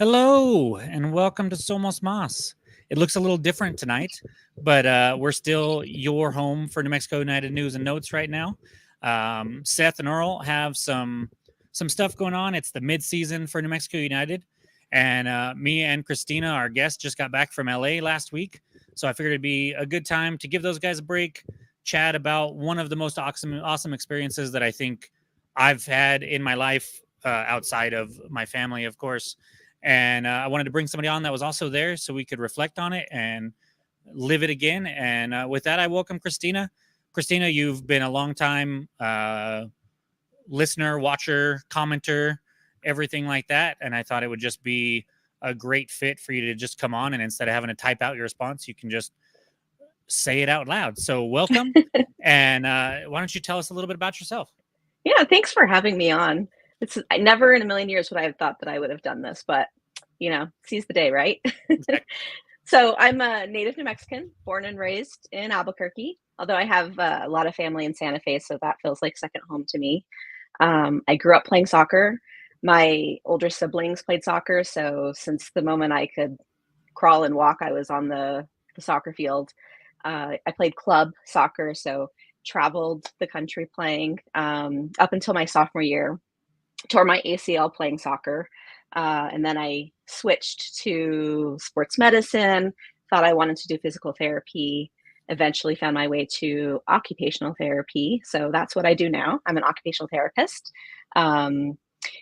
Hello, and welcome to Somos Mas. It looks a little different tonight, but we're still your home for New Mexico United news and notes right now. Seth and Earl have some stuff going on. It's the mid-season for New Mexico United, and me and Christina, our guest, just got back from LA last week, so I figured it'd be a good time to give those guys a break, chat about one of the most awesome experiences that I think I've had in my life, outside of my family, of course. And I wanted to bring somebody on that was also there so we could reflect on it and live it again. And with that, I welcome Christina. Christina, you've been a long time listener, watcher, commenter, everything like that. And I thought it would just be a great fit for you to just come on, and instead of having to type out your response, you can just say it out loud. So welcome. And why don't you tell us a little bit about yourself? Yeah, thanks for having me on. It's I never in a million years would I have thought that I would have done this, but seize the day, right? Exactly. So I'm a native New Mexican, born and raised in Albuquerque, although I have a lot of family in Santa Fe, so that feels like second home to me. I grew up playing soccer. My older siblings played soccer, so since the moment I could crawl and walk, I was on the soccer field. I played club soccer, so traveled the country playing up until my sophomore year. Tore my ACL playing soccer, and then I switched to sports medicine. Thought I wanted to do physical therapy. Eventually, found my way to occupational therapy. So that's what I do now. I'm an occupational therapist. Um,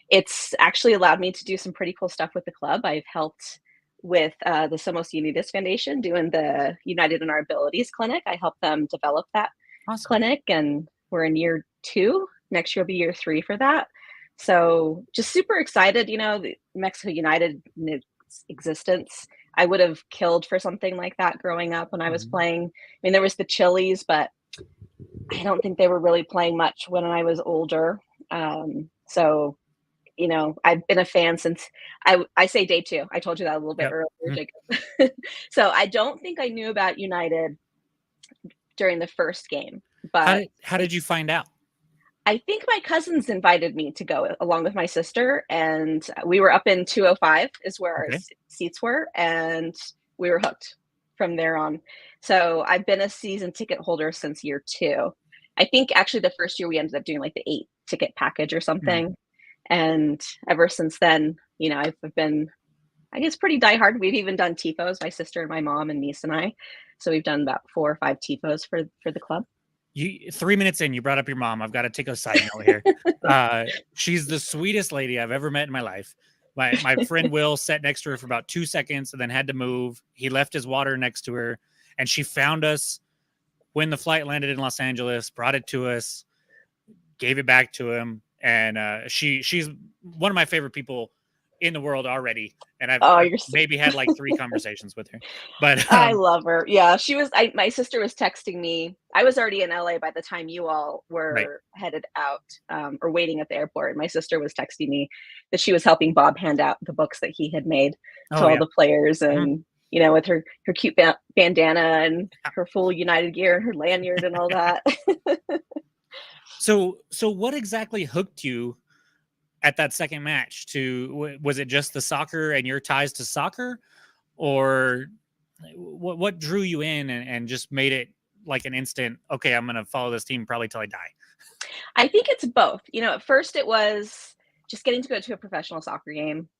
it's actually allowed me to do some pretty cool stuff with the club. I've helped with the Somos Unidas Foundation doing the United in Our Abilities clinic. I helped them develop that Awesome. clinic, and we're in year two. Next year will be year three for that. So just super excited. The Mexico United existence. I would have killed for something like that growing up when I was Mhm. playing. I mean, there was the Chili's, but I don't think they were really playing much when I was older. So I've been a fan since I say day two. I told you that a little bit Yep. earlier, Mhm. Jacob. So I don't think I knew about United during the first game, How but did how did you find out? I think my cousins invited me to go along with my sister, and we were up in 205 is where our Okay. seats were, and we were hooked from there on. So I've been a season ticket holder since year two. I think actually the first year we ended up doing like the 8 ticket package or Mhm. something. And ever since then, I've been, I guess, pretty diehard. We've even done tifos, my sister and my mom and niece and I. So we've done about 4 or 5 tifos for the club. You 3 minutes in, you brought up your mom. I've got to take a side note here. She's the sweetest lady I've ever met in my life. My friend Will sat next to her for about 2 seconds and then had to move. He left his water next to her, and she found us when the flight landed in Los Angeles, brought it to us, gave it back to him, and she's one of my favorite people in the world already. And Oh, I've you're so maybe had like 3 conversations with her, but I love her. Yeah, my sister was texting me. I was already in LA by the time you all right. were headed out, or waiting at the airport. My sister was texting me that she was helping Bob hand out the books that he had made to Oh all yeah. the players, Mhm. and with her cute bandana and her full United gear and her lanyard and all that. So what exactly hooked you at that second match? Was it just the soccer and your ties to soccer, or what drew you in and just made it like an instant? Okay, I'm gonna follow this team probably till I die. I think it's both. At first it was just getting to go to a professional soccer game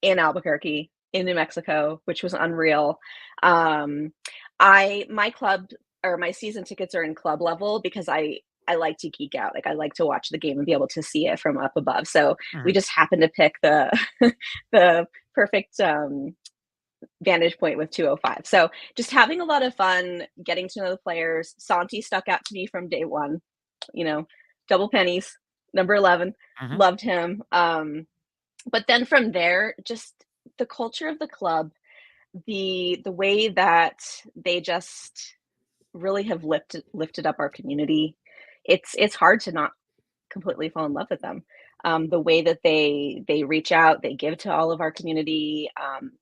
in Albuquerque, in New Mexico, which was unreal. Um, my club or my season tickets are in club level because I like to geek out. Like I like to watch the game and be able to see it from up above. So we Mhm. just happened to pick the the perfect vantage point with 205. So just having a lot of fun, getting to know the players. Santi stuck out to me from day one. You know, double pennies, number 11, Mhm. loved him. But then from there, just the culture of the club, the way that they just really have lifted up our community. It's hard to not completely fall in love with them. The way that they reach out, they give to all of our community.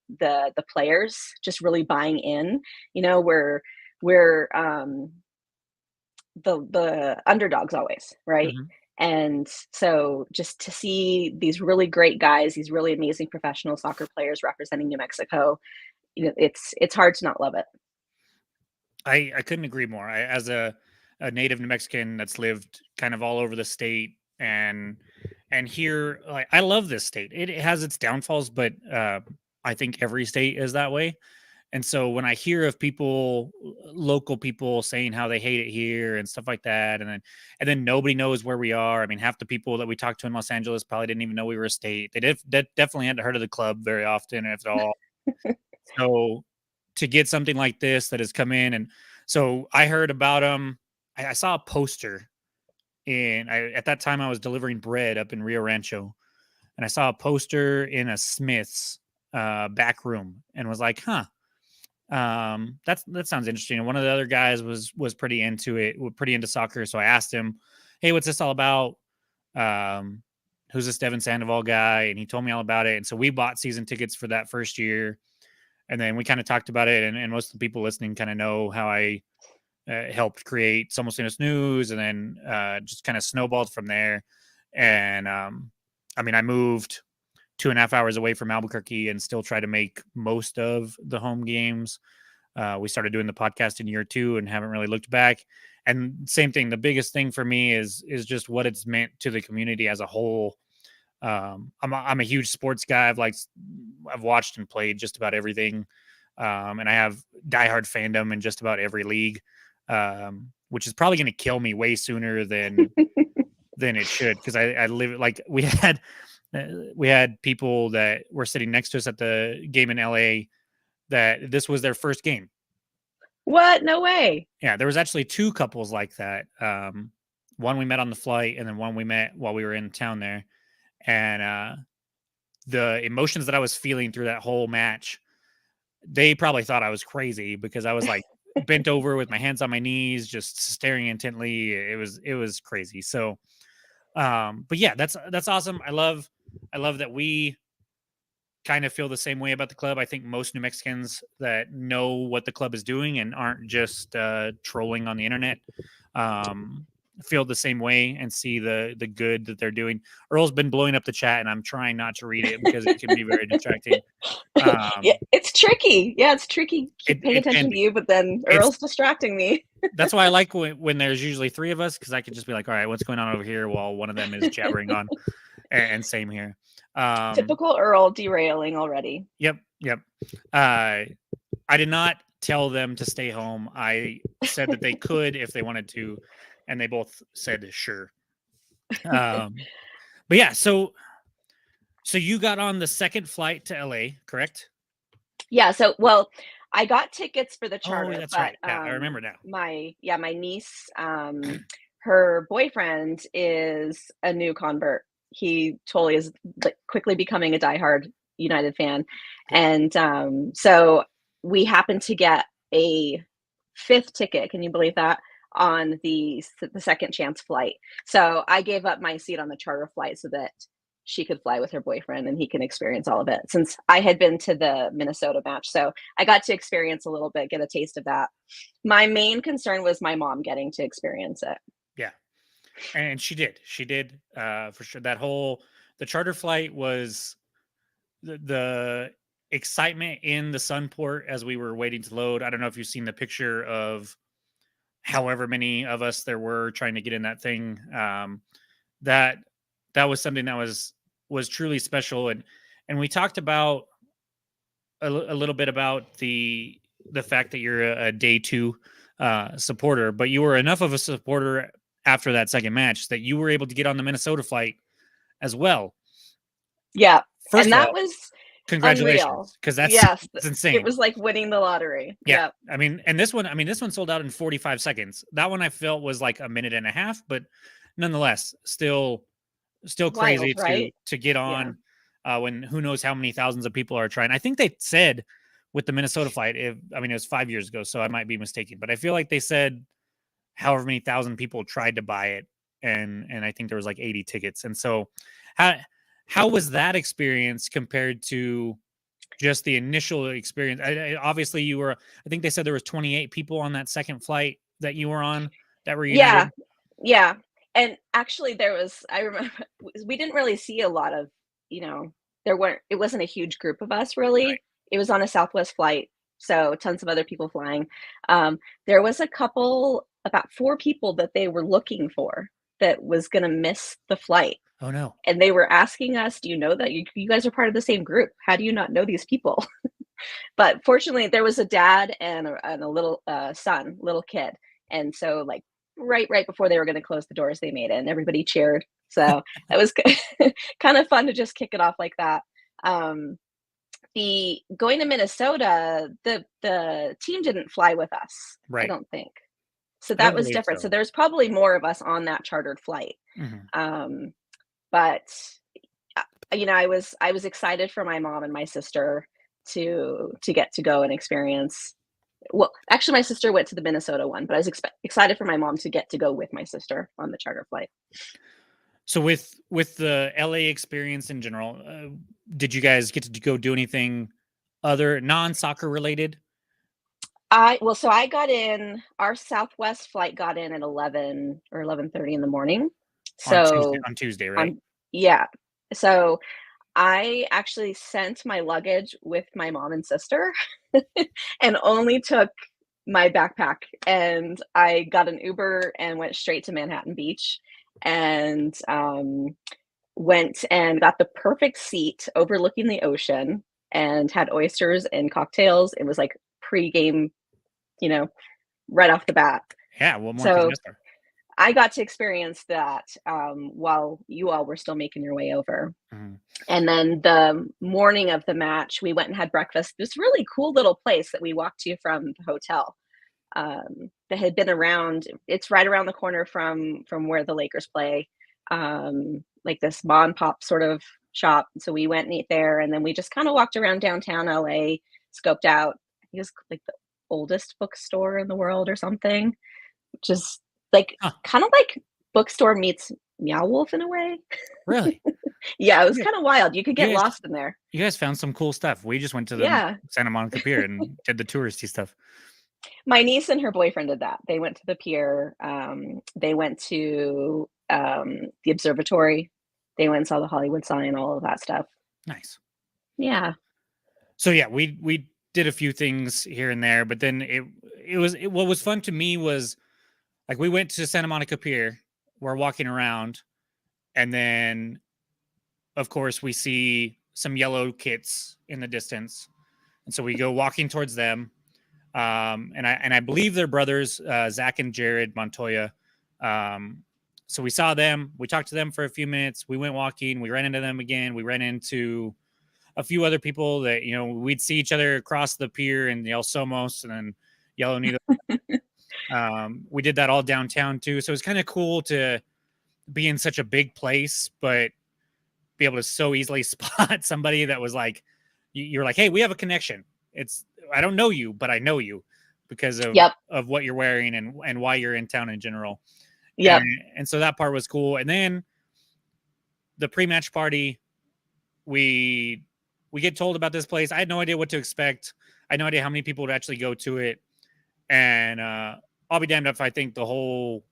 The players just really buying in. We're the underdogs always, right? Mhm. And so just to see these really great guys, these really amazing professional soccer players representing New Mexico, it's hard to not love it. I couldn't agree more. As a native New Mexican that's lived kind of all over the state, and here, like, I love this state. It has its downfalls, but I think every state is that way. And so when I hear of people, local people saying how they hate it here and stuff like that, and then nobody knows where we are. I mean, half the people that we talked to in Los Angeles probably didn't even know we were a state. They definitely hadn't heard of the club very often, if at all. So to get something like this that has come in, and so I heard about them. I saw a poster, and at that time I was delivering bread up in Rio Rancho, and I saw a poster in a Smith's back room, and was like, "Huh, that sounds interesting." And one of the other guys was pretty into it, pretty into soccer. So I asked him, "Hey, what's this all about? Um, who's this Devin Sandoval guy?" And he told me all about it. And so we bought season tickets for that first year. And then we kind of talked about it, and most of the people listening kind of know how I helped create Somos Ninos News, and then just kind of snowballed from there. And I mean, I moved 2.5 hours away from Albuquerque and still try to make most of the home games. We started doing the podcast in year 2 and haven't really looked back. And same thing, the biggest thing for me is just what it's meant to the community as a whole. I'm a huge sports guy. I've watched and played just about everything, and I have diehard fandom in just about every league, which is probably going to kill me way sooner than it should, because I live like we had people that were sitting next to us at the game in LA that this was their first game. What? No way. Yeah, there was actually 2 couples like that. One we met on the flight, and then one we met while we were in town there. And the emotions that I was feeling through that whole match, they probably thought I was crazy, because I was like bent over with my hands on my knees, just staring intently. It was crazy. So, but yeah, that's awesome. I love that we kind of feel the same way about the club. I think most New Mexicans that know what the club is doing and aren't just trolling on the internet feel the same way and see the good that they're doing. Earl's been blowing up the chat, and I'm trying not to read it because it can be very distracting. Yeah, it's tricky. Yeah, it's tricky. Keep paying attention to you, but then Earl's distracting me. That's why I like when there's usually 3 of us, because I can just be like, all right, what's going on over here, while one of them is jabbering on. And same here. Typical Earl derailing already. Yep. I did not tell them to stay home. I said that they could if they wanted to, and they both said sure. But yeah, so you got on the second flight to LA, correct? Yeah. So, well, I got tickets for the charter. Oh, that's but, right. Yeah, I remember now. My niece, her boyfriend is a new convert. He totally is quickly becoming a diehard United fan, and so we happened to get a 5th ticket. Can you believe that? On the second chance flight. So I gave up my seat on the charter flight so that she could fly with her boyfriend and he can experience all of it, since I had been to the Minnesota match. So I got to experience a little bit, get a taste of that. My main concern was my mom getting to experience it. Yeah. And she did for sure. The charter flight was the excitement in the Sunport as we were waiting to load. I don't know if you've seen the picture of however many of us there were trying to get in that thing. That was something that was truly special. And we talked about a little bit about the fact that you're a day 2 supporter, but you were enough of a supporter after that second match that you were able to get on the Minnesota flight as well. Yeah. First and of that all, was congratulations, because that's insane. It was like winning the lottery. Yeah. I mean, and this one sold out in 45 seconds. That one I felt was like a minute and a half, but nonetheless, still crazy. Wild, right? to get on when who knows how many thousands of people are trying. I think they said with the Minnesota flight, it was 5 years ago, so I might be mistaken, but I feel like they said however many thousand people tried to buy it, and I think there was like 80 tickets. And so how was that experience compared to just the initial experience? Obviously you were, I think they said there was 28 people on that second flight that you were on that were United. Yeah. And actually I remember we didn't really see a lot of, you know, it wasn't a huge group of us Right. really. It was on a Southwest flight, so tons of other people flying. There was a couple, about 4 people that they were looking for that was gonna miss the flight, Oh no. and they were asking us, "Do you know that you guys are part of the same group? How do you not know these people?" But fortunately, there was a dad and a little, little kid, and so, like, right before they were gonna close the doors, they made it, and everybody cheered. So, it was kind of fun to just kick it off like that. Um, the going to Minnesota, the team didn't fly with us, I Right. don't think. So I that don't was believe different. So so. there's probably more of us on that chartered flight. Mhm. Um, but I was excited for my mom and my sister to get to go and experience. Well, actually, my sister went to the Minnesota one, but I was excited for my mom to get to go with my sister on the charter flight. So with the LA experience in general, did you guys get to go do anything other non-soccer related So I got in. Our Southwest flight got in at 11 or 11:30 in the morning. on Tuesday? So On Tuesday, right? on yeah. So I actually sent my luggage with my mom and sister and only took my backpack, and I got an Uber and went straight to Manhattan Beach, and, went and got the perfect seat overlooking the ocean and had oysters and cocktails. It was like pregame, you know, right off the bat. Yeah. What more could you So ask for? I got to experience that, while you all were still making your way over. Mhm. And then the morning of the match, we went and had breakfast. This really cool little place that we walked to from the hotel, that had been around. It's right around the corner from where the Lakers play, like this mom and pop sort of shop. So we went and ate there, and then we just kind of walked around downtown LA, scoped out. I think it was like the oldest bookstore in the world or something, which is like Huh, kind of like bookstore meets Meow Wolf in a way. really? Yeah, it was Yeah. kind of wild. You could You get guys lost in there. you guys found some cool stuff. We just went to the Yeah. Santa Monica Pier and did the touristy stuff. My niece and her boyfriend did that. They went to the pier, they went to, the observatory, they went and saw the Hollywood sign, all of that stuff. Nice. Yeah. So yeah, we did a few things here and there, but then what was fun to me was like we went to Santa Monica Pier, we're walking around, and then of course we see some yellow kits in the distance. And so we go walking towards them. And I believe they're brothers, Zach and Jared Montoya. So we saw them, we talked to them for a few minutes, we went walking, we ran into them again, we ran into a few other people that we'd see each other across the pier in the El Somos and then Yellow Needle. We did that all downtown too, so it's kind of cool to be in such a big place, but be able to so easily spot somebody that was like, you're like, hey, we have a connection. It's I don't know you, but I know you because Yep, of what you're wearing and why you're in town in general. And yep. and so that part was cool. And then the pre-match party, we we get told about this place. I had no idea what to expect. I had no idea how many people would actually go to it. And I'll be damned if I think the whole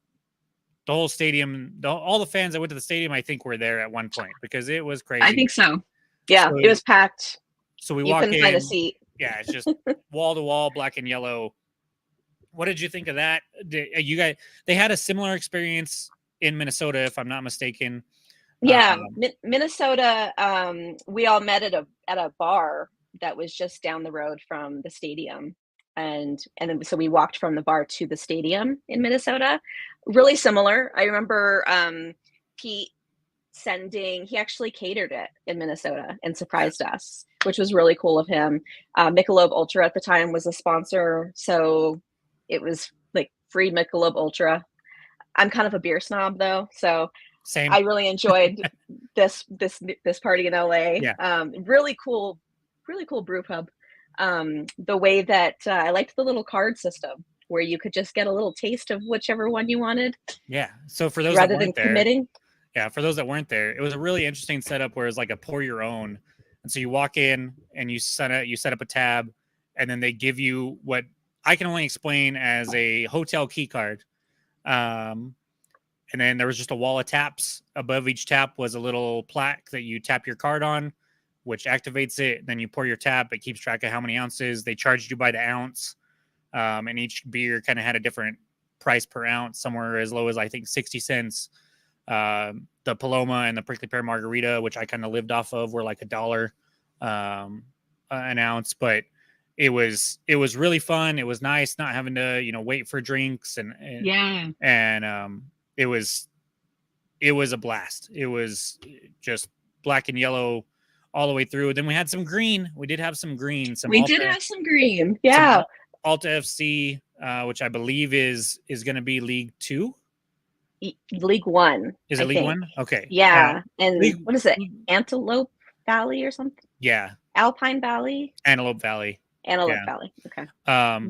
stadium, all the fans that went to the stadium, I think were there at one point because it was I crazy. think so. Yeah, it So was packed. so we You walk couldn't find a in. seat. Yeah, it's just wall to wall, black and yellow. What did you think of that? You guys, they had a similar experience in Minnesota, if I'm not mistaken. Yeah, Um, Minnesota, we all met at a bar that was just down the road from the stadium, and then so we walked from the bar to the stadium in Minnesota. Really similar. I remember, Pete he actually catered it in Minnesota and surprised us, which was really cool of him. Michelob Ultra at the time was a sponsor, so it was, like, free Michelob Ultra. I'm kind of a beer snob, though, so Same. I really enjoyed this party in LA. Yeah. Really cool brew pub. The way that I liked the little card system where you could just get a little taste of whichever one you wanted Yeah. So for those that rather than weren't there, committing. it was a really interesting setup where it's like a pour your own. And so you walk in and you set up a tab, and then they give you what I can only explain as a hotel key card. Um, and then there was just a wall of taps. Above each tap was a little plaque that you tap your card on, which activates it. Then you pour your tap. It keeps track of how many ounces. They charged you by the ounce, and each beer kind of had a different price per ounce, somewhere as low as I think 60 cents. The Paloma and the Prickly Pear Margarita, which I kind of lived off of, were like $1 an ounce. But it was really fun. It was nice not having to wait for drinks and it was a blast. It was just black and yellow all the way through. Then we had some green. We did have some green. We did have some green. Yeah. Some Alta FC, which I believe is going to be League 2. League 1. Is it League 1? Okay. Yeah. And what is it? Antelope Valley or something? Yeah. Alpine Valley? Antelope Valley. Valley. Okay.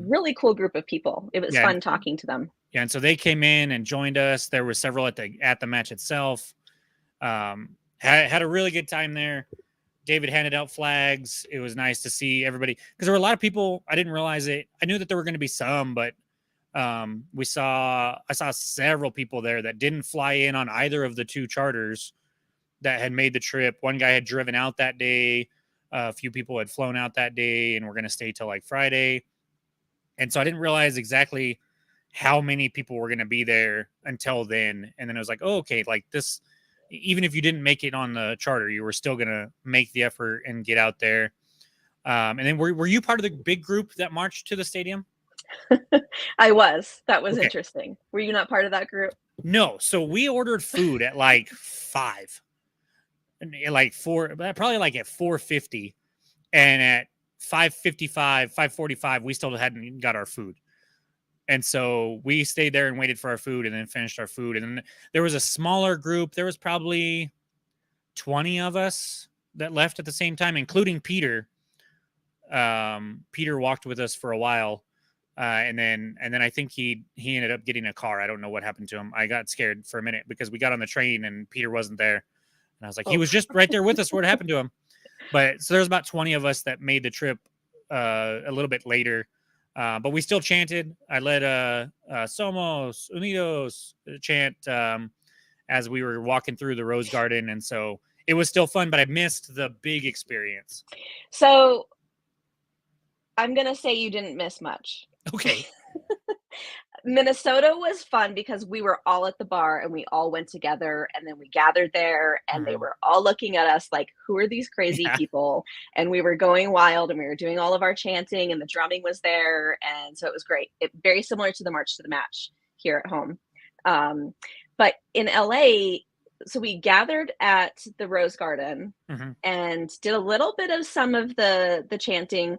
Really cool group of people. It was fun talking to them. Yeah, and so they came in and joined us. There were several at the match itself. Had a really good time there. David handed out flags. It was nice to see everybody, because there were a lot of people. I didn't realize it. I knew that there were going to be some, but I saw several people there that didn't fly in on either of the two charters that had made the trip. One guy had driven out that day. A few people had flown out that day and were going to stay till like Friday. And so I didn't realize exactly how many people were going to be there until then. And then it was like, oh, okay, like this, even if you didn't make it on the charter, you were still going to make the effort and get out there. And then were you part of the big group that marched to the stadium? I was. That was interesting. Were you not part of that group? No. So we ordered food at like 5, like 4, probably like at 4:50, and at 5:55, 5:45, we still hadn't got our food. And so we stayed there and waited for our food and then finished our food. And then there was a smaller group. There was probably 20 of us that left at the same time, including Peter. Peter walked with us for a while. And then I think he ended up getting a car. I don't know what happened to him. I got scared for a minute because we got on the train and Peter wasn't there. And I was like, he was just right there with us. What happened to him? But so there's about 20 of us that made the trip a little bit later. But we still chanted. I led Somos Unidos chant as we were walking through the Rose Garden. And so it was still fun, but I missed the big experience. So I'm going to say you didn't miss much. Okay. Minnesota was fun because we were all at the bar and we all went together, and then we gathered there and they were all looking at us like, who are these crazy people? And we were going wild and we were doing all of our chanting and the drumming was there. And so it was great. Very similar to the March to the Match here at home. But in LA, so we gathered at the Rose Garden and did a little bit of some of the chanting,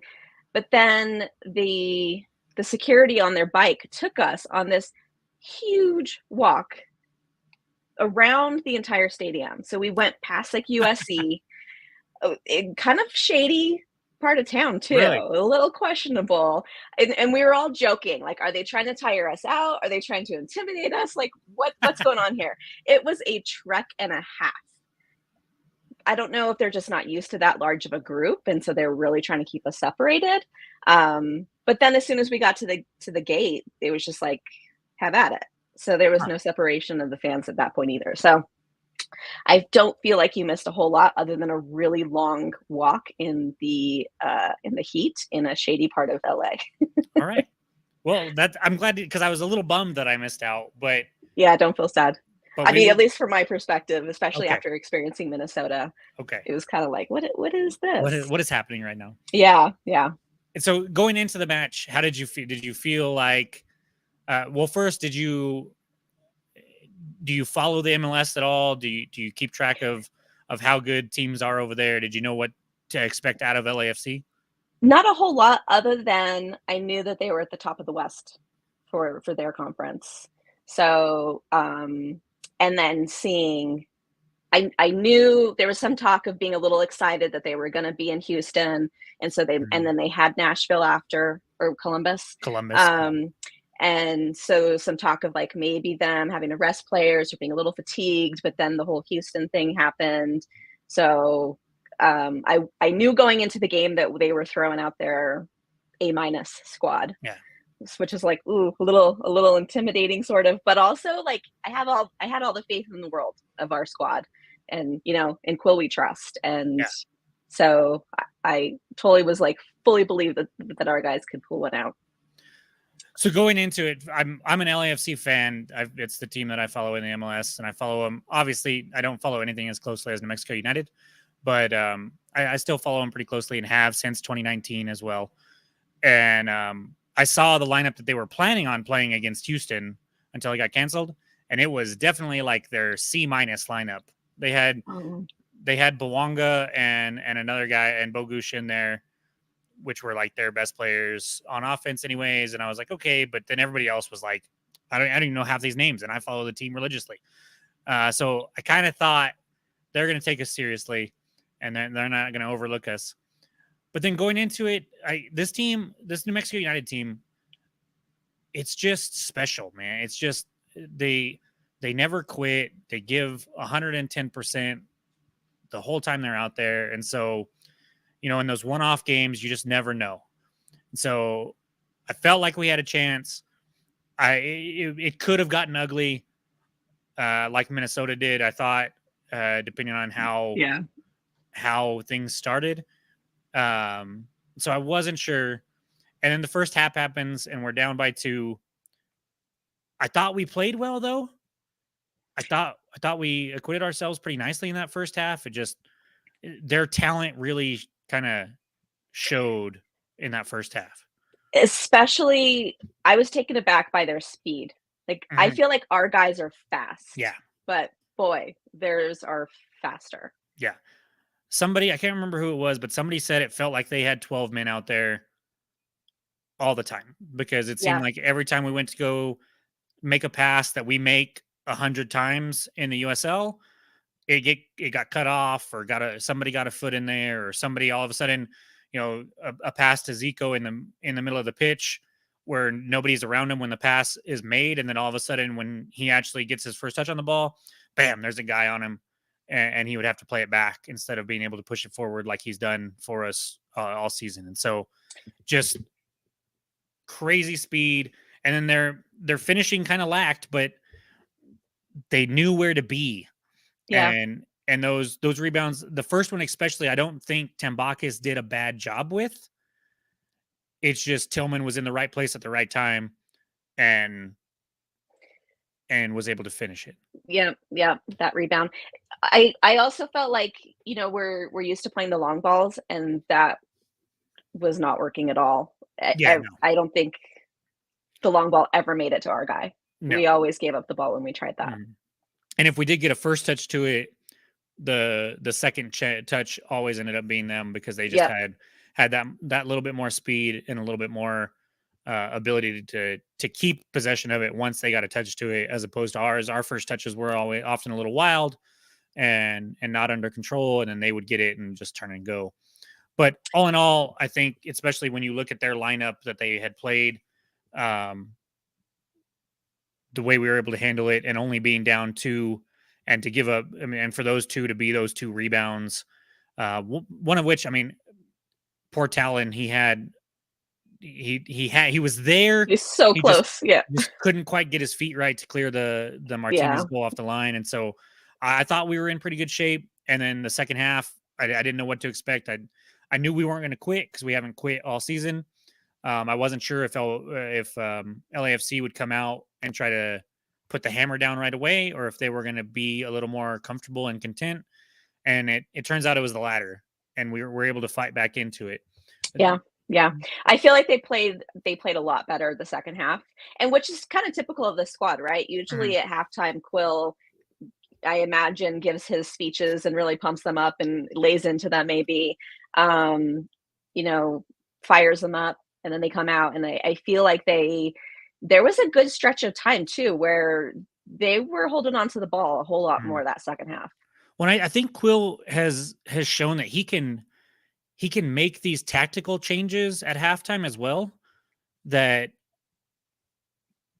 but then the security on their bike took us on this huge walk around the entire stadium. So we went past like USC, kind of shady part of town too, really? A little questionable. And we were all joking, like, are they trying to tire us out? Are they trying to intimidate us? Like, what's going on here? It was a trek and a half. I don't know if they're just not used to that large of a group, and so they're really trying to keep us separated. But then as soon as we got to the gate, it was just like, have at it. So there was no separation of the fans at that point either. So I don't feel like you missed a whole lot other than a really long walk in the heat in a shady part of LA. All right. Well, I'm glad, because I was a little bummed that I missed out, but yeah, don't feel sad. I mean, at least from my perspective, especially after experiencing Minnesota, it was kind of like, what is this? What is happening right now? Yeah. And so going into the match, how did you feel? Did you feel like, well, first, do you follow the MLS at all? Do you keep track of how good teams are over there? Did you know what to expect out of LAFC? Not a whole lot, other than I knew that they were at the top of the West for their conference. So, and then seeing, I knew there was some talk of being a little excited that they were going to be in Houston. And so and then they had Nashville after, or Columbus. And so some talk of like maybe them having to rest players or being a little fatigued, but then the whole Houston thing happened. So I knew going into the game that they were throwing out their A- squad. Yeah. which is like, ooh, a little intimidating sort of, but also like I had all the faith in the world of our squad, and in Quill we trust. And Yeah. so I totally was like fully believe that our guys could pull one out. So going into it, I'm an LAFC fan. It's the team that I follow in the MLS, and I follow them. Obviously, I don't follow anything as closely as New Mexico United, but I still follow them pretty closely and have since 2019 as well. And I saw the lineup that they were planning on playing against Houston until it got canceled, and it was definitely like their C- lineup. They had Bawanga and another guy and Bogush in there, which were like their best players on offense anyways. And I was like, okay, but then everybody else was like, I don't even know half these names, and I follow the team religiously. So I kind of thought they're going to take us seriously and then they're not going to overlook us. But then going into it, this New Mexico United team, it's just special, man. It's just they never quit. They give 110% the whole time they're out there. And so, in those one-off games, you just never know. So I felt like we had a chance. It could have gotten ugly, like Minnesota did. I thought, depending on how things started. So I wasn't sure. And then the first half happens, and we're down by 2. I thought we played well, though. I thought we acquitted ourselves pretty nicely in that first half. It just their talent really kind of showed in that first half. Especially, I was taken aback by their speed. Like, I feel like our guys are fast. Yeah. But boy, theirs are faster. Yeah. Somebody, I can't remember who it was, but somebody said it felt like they had 12 men out there all the time, because it seemed like every time we went to go make a pass that we make 100 times in the USL, it got cut off, or somebody got a foot in there, or somebody all of a sudden, a pass to Zico in the middle of the pitch where nobody's around him when the pass is made, and then all of a sudden when he actually gets his first touch on the ball, bam, there's a guy on him, and he would have to play it back instead of being able to push it forward like he's done for us all season. And so just crazy speed. And then their finishing kind of lacked, but they knew where to be. Yeah. And those rebounds, the first one especially, I don't think Tambakis did a bad job with. It's just Tillman was in the right place at the right time and was able to finish it. Yeah, that rebound. I also felt like, we're used to playing the long balls, and that was not working at all. I don't think the long ball ever made it to our guy. No. We always gave up the ball when we tried that. And if we did get a first touch to it, the second touch always ended up being them, because they just had that little bit more speed and a little bit more ability to keep possession of it once they got a touch to it, as opposed to ours. Our first touches were always often a little wild and not under control, and then they would get it and just turn and go. But all in all, I think, especially when you look at their lineup that they had played, the way we were able to handle it, and only being down 2, and to give up, and for those 2 to be those 2 rebounds, one of which, poor Talon, he was there. He's so close. Just couldn't quite get his feet right to clear the Martinez goal off the line. And so I thought we were in pretty good shape. And then the second half, I didn't know what to expect. I knew we weren't going to quit, because we haven't quit all season. I wasn't sure if LAFC would come out and try to put the hammer down right away, or if they were going to be a little more comfortable and content. And it turns out it was the latter, and we were able to fight back into it. Yeah. I feel like they played a lot better the second half, and which is kind of typical of this squad, right? Usually at halftime, Quill, I imagine, gives his speeches and really pumps them up and lays into them, maybe, fires them up, and then they come out, and I feel like there was a good stretch of time too where they were holding on to the ball a whole lot more that second half. Well, I think Quill has shown that he can make these tactical changes at halftime as well, that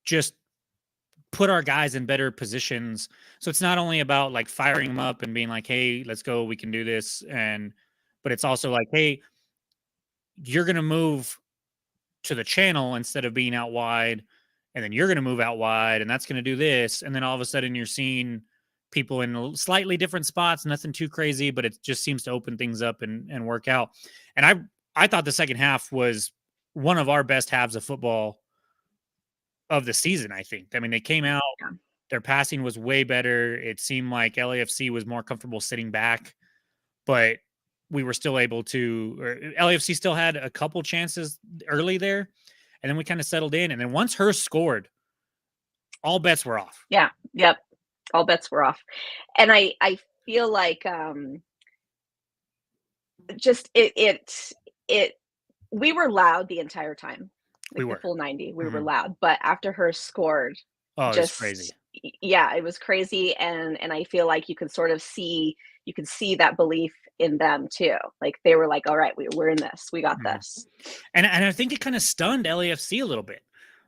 just put our guys in better positions. So it's not only about like firing them up and being like, hey, let's go, we can do this. But it's also like, hey, you're going to move to the channel instead of being out wide, and then you're going to move out wide, and that's going to do this, and then all of a sudden you're seeing people in slightly different spots, nothing too crazy, but it just seems to open things up and work out. And I thought the second half was one of our best halves of football of the season, I think. I mean, they came out, their passing was way better. It seemed like LAFC was more comfortable sitting back, but we were still able to, or LAFC still had a couple chances early there, and then we kind of settled in. And then once Hurst scored, all bets were off. Yeah. Yep. All bets were off. And I feel like just it we were loud the entire time. Like We were. the full 90. We were loud. But after Hurst scored, Oh, it was just crazy. Yeah, it was crazy. And I feel like you could sort of see that belief in them too. Like they were like, all right, we're in this. We got this. And I think it kind of stunned LAFC a little bit.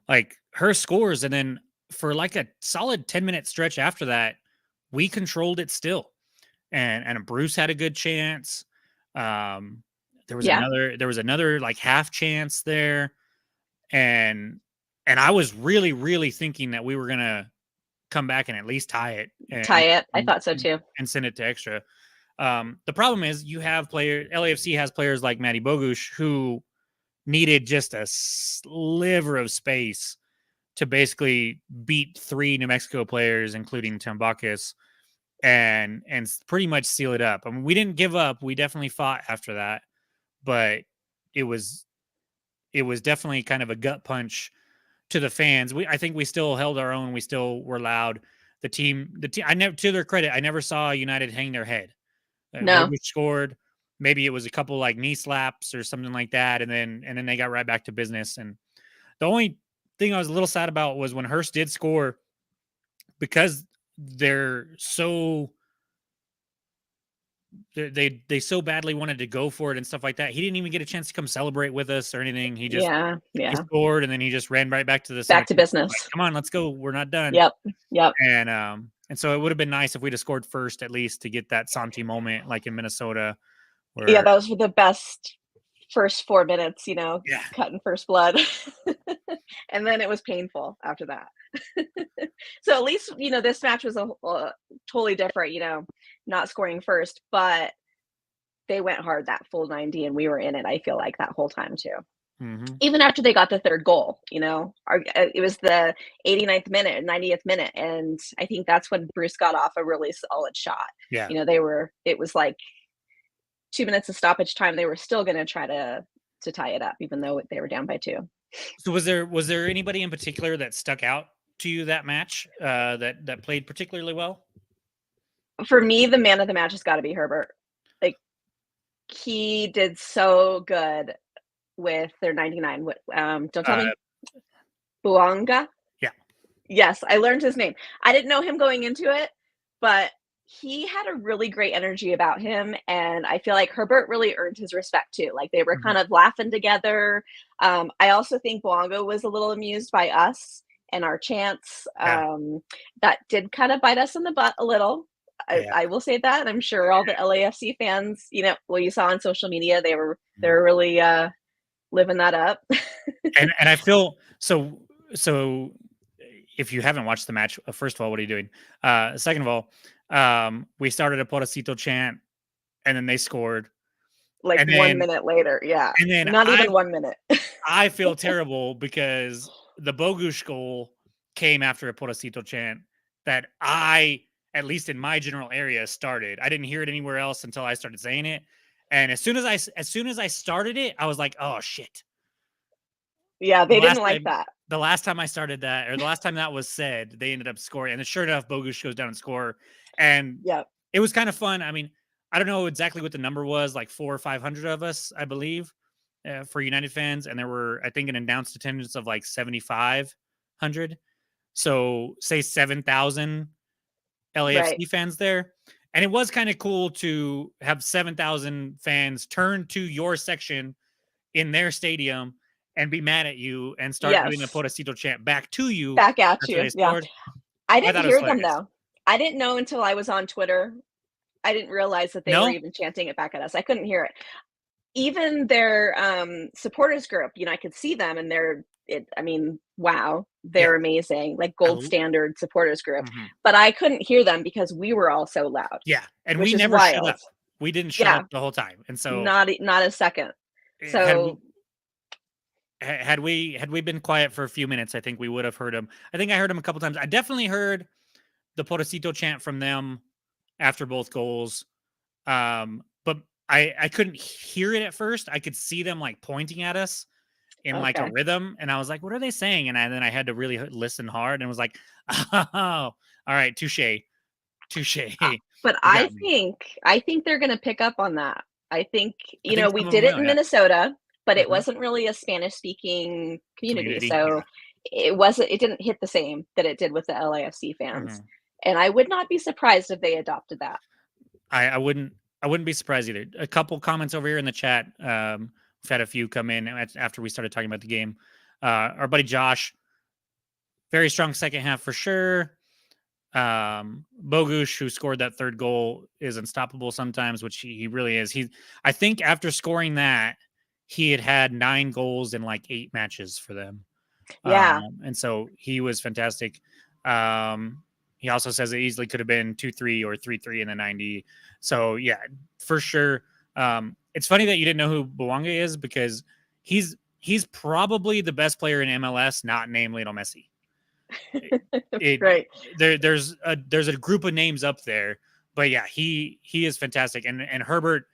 Like Hurst scores, and then for like a solid 10-minute stretch after that, we controlled it still. And Bruce had a good chance. There was another like half chance there. And I was really, really thinking that we were gonna come back and at least tie it. I thought so too. And send it to extra. The problem is you have LAFC has players like Matty Bogusz who needed just a sliver of space to basically beat 3 New Mexico players, including Tambakis, and pretty much seal it up. I mean, we didn't give up. We definitely fought after that, but it was definitely kind of a gut punch to the fans. I think we still held our own. We still were loud. The team, to their credit, I never saw United hang their head. No. We scored. Maybe it was a couple like knee slaps or something like that, and then they got right back to business. And the only thing I was a little sad about was when Hurst did score, because they're so they so badly wanted to go for it and stuff like that. He didn't even get a chance to come celebrate with us or anything. He just he scored, and then he just ran right back to business. Like, come on, let's go. We're not done. Yep. And so it would have been nice if we'd have scored first, at least to get that Santi moment, like in Minnesota. Yeah, those were the best first 4 minutes, cutting first blood. And then it was painful after that. So at least, this match was totally different, not scoring first, but they went hard that full 90 and we were in it, I feel like, that whole time too. Mm-hmm. Even after they got the third goal, it was the 89th minute, 90th minute. And I think that's when Bruce got off a really solid shot. Yeah. It was like 2 minutes of stoppage time. They were still going to try to tie it up, even though they were down by 2. So was there anybody in particular that stuck out to you that match that played particularly well? For me, the man of the match has got to be Herbert. Like, he did so good with their 99. Don't tell me. Bouanga? Yeah. Yes, I learned his name. I didn't know him going into it, but he had a really great energy about him, and I feel like Herbert really earned his respect too. Like, they were kind of laughing together. I also think Bouanga was a little amused by us and our chants. That did kind of bite us in the butt a little. I will say that. I'm sure all the LAFC fans, you saw on social media, they were really living that up. and I feel so if you haven't watched the match, first of all, what are you doing? Second of all, we started a Porosito chant, and then they scored. Like, and 1 minute later, yeah. And then not even 1 minute. I feel terrible because the Bogusz goal came after a Porosito chant that at least in my general area, started. I didn't hear it anywhere else until I started saying it. And as soon as I started it, I was like, oh shit. Yeah, they didn't like that. The last time I started that, or the last time that was said, they ended up scoring. And sure enough, Bogusz goes down and score. And it was kind of fun. I mean, I don't know exactly what the number was, like 400 or 500 of us, I believe, for United fans. And there were, I think, an announced attendance of like 7,500. So say 7,000 LAFC fans there. And it was kind of cool to have 7,000 fans turn to your section in their stadium and be mad at you and start doing the Porosito chant back to you. Back at you. Yeah. I didn't hear them though. I didn't know until I was on Twitter. I didn't realize that they were even chanting it back at us. I couldn't hear it. even their supporters group, I could see them and I mean, wow, Yeah, they're amazing, like I gold l standard supporters group. mhm. But I couldn't hear them because we were all so loud, Yeah, and which we is never shut wild. up. We didn't shut Yeah, up the whole time, and so, not a second. had So we been quiet for a few minutes, I think we would have heard him. I think I heard him a couple times. I definitely heard the Pobrecito chant from them after both goals. But I couldn't hear it at first. I could see them like pointing at us in like a okay. rhythm, and I was like, "What are they saying?" And then I had to really listen hard, and was like, "Oh, all right, touche, touche." But You I got me. think I think they're gonna pick up on that. I think, I think we some of did them it will. in Yeah. Minnesota, but it Mhm. wasn't really a Spanish speaking community. Community. Yeah. So it didn't hit the same that it did with the LAFC fans. Mhm. And I would not be surprised if they adopted that. I wouldn't be surprised either. A couple comments over here in the chat. We've had a few come in after we started talking about the game. Our buddy Josh, very strong second half for sure. Bogusz, who scored that third goal, is unstoppable sometimes, which he really is. I think after scoring that, he had 9 goals in like 8 matches for them. Yeah. And so he was fantastic. He also says it easily could have been 2-3 or 3-3 in the 90. So yeah, for sure. It's funny that you didn't know who Bouanga is, because he's probably the best player in MLS, not named Lionel Messi. It Right. there's a group of names up there, but yeah, he is fantastic. And Herbert,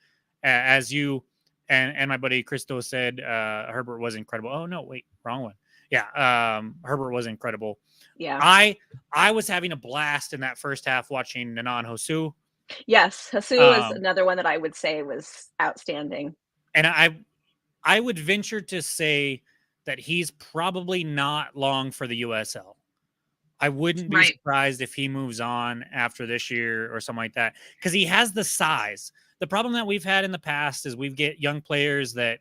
as you and my buddy Christo said, Herbert was incredible. Oh no, wait, wrong one. Yeah, Herbert was incredible. Yeah. I was having a blast in that first half watching Nanan Hosu. Yes. Hasu is Um, another one that I would say was outstanding. and I would venture to say that he's probably not long for the USL. I wouldn't be Right. surprised if he moves on after this year or something like that, because he has the size. The problem that we've had in the past is we get young players that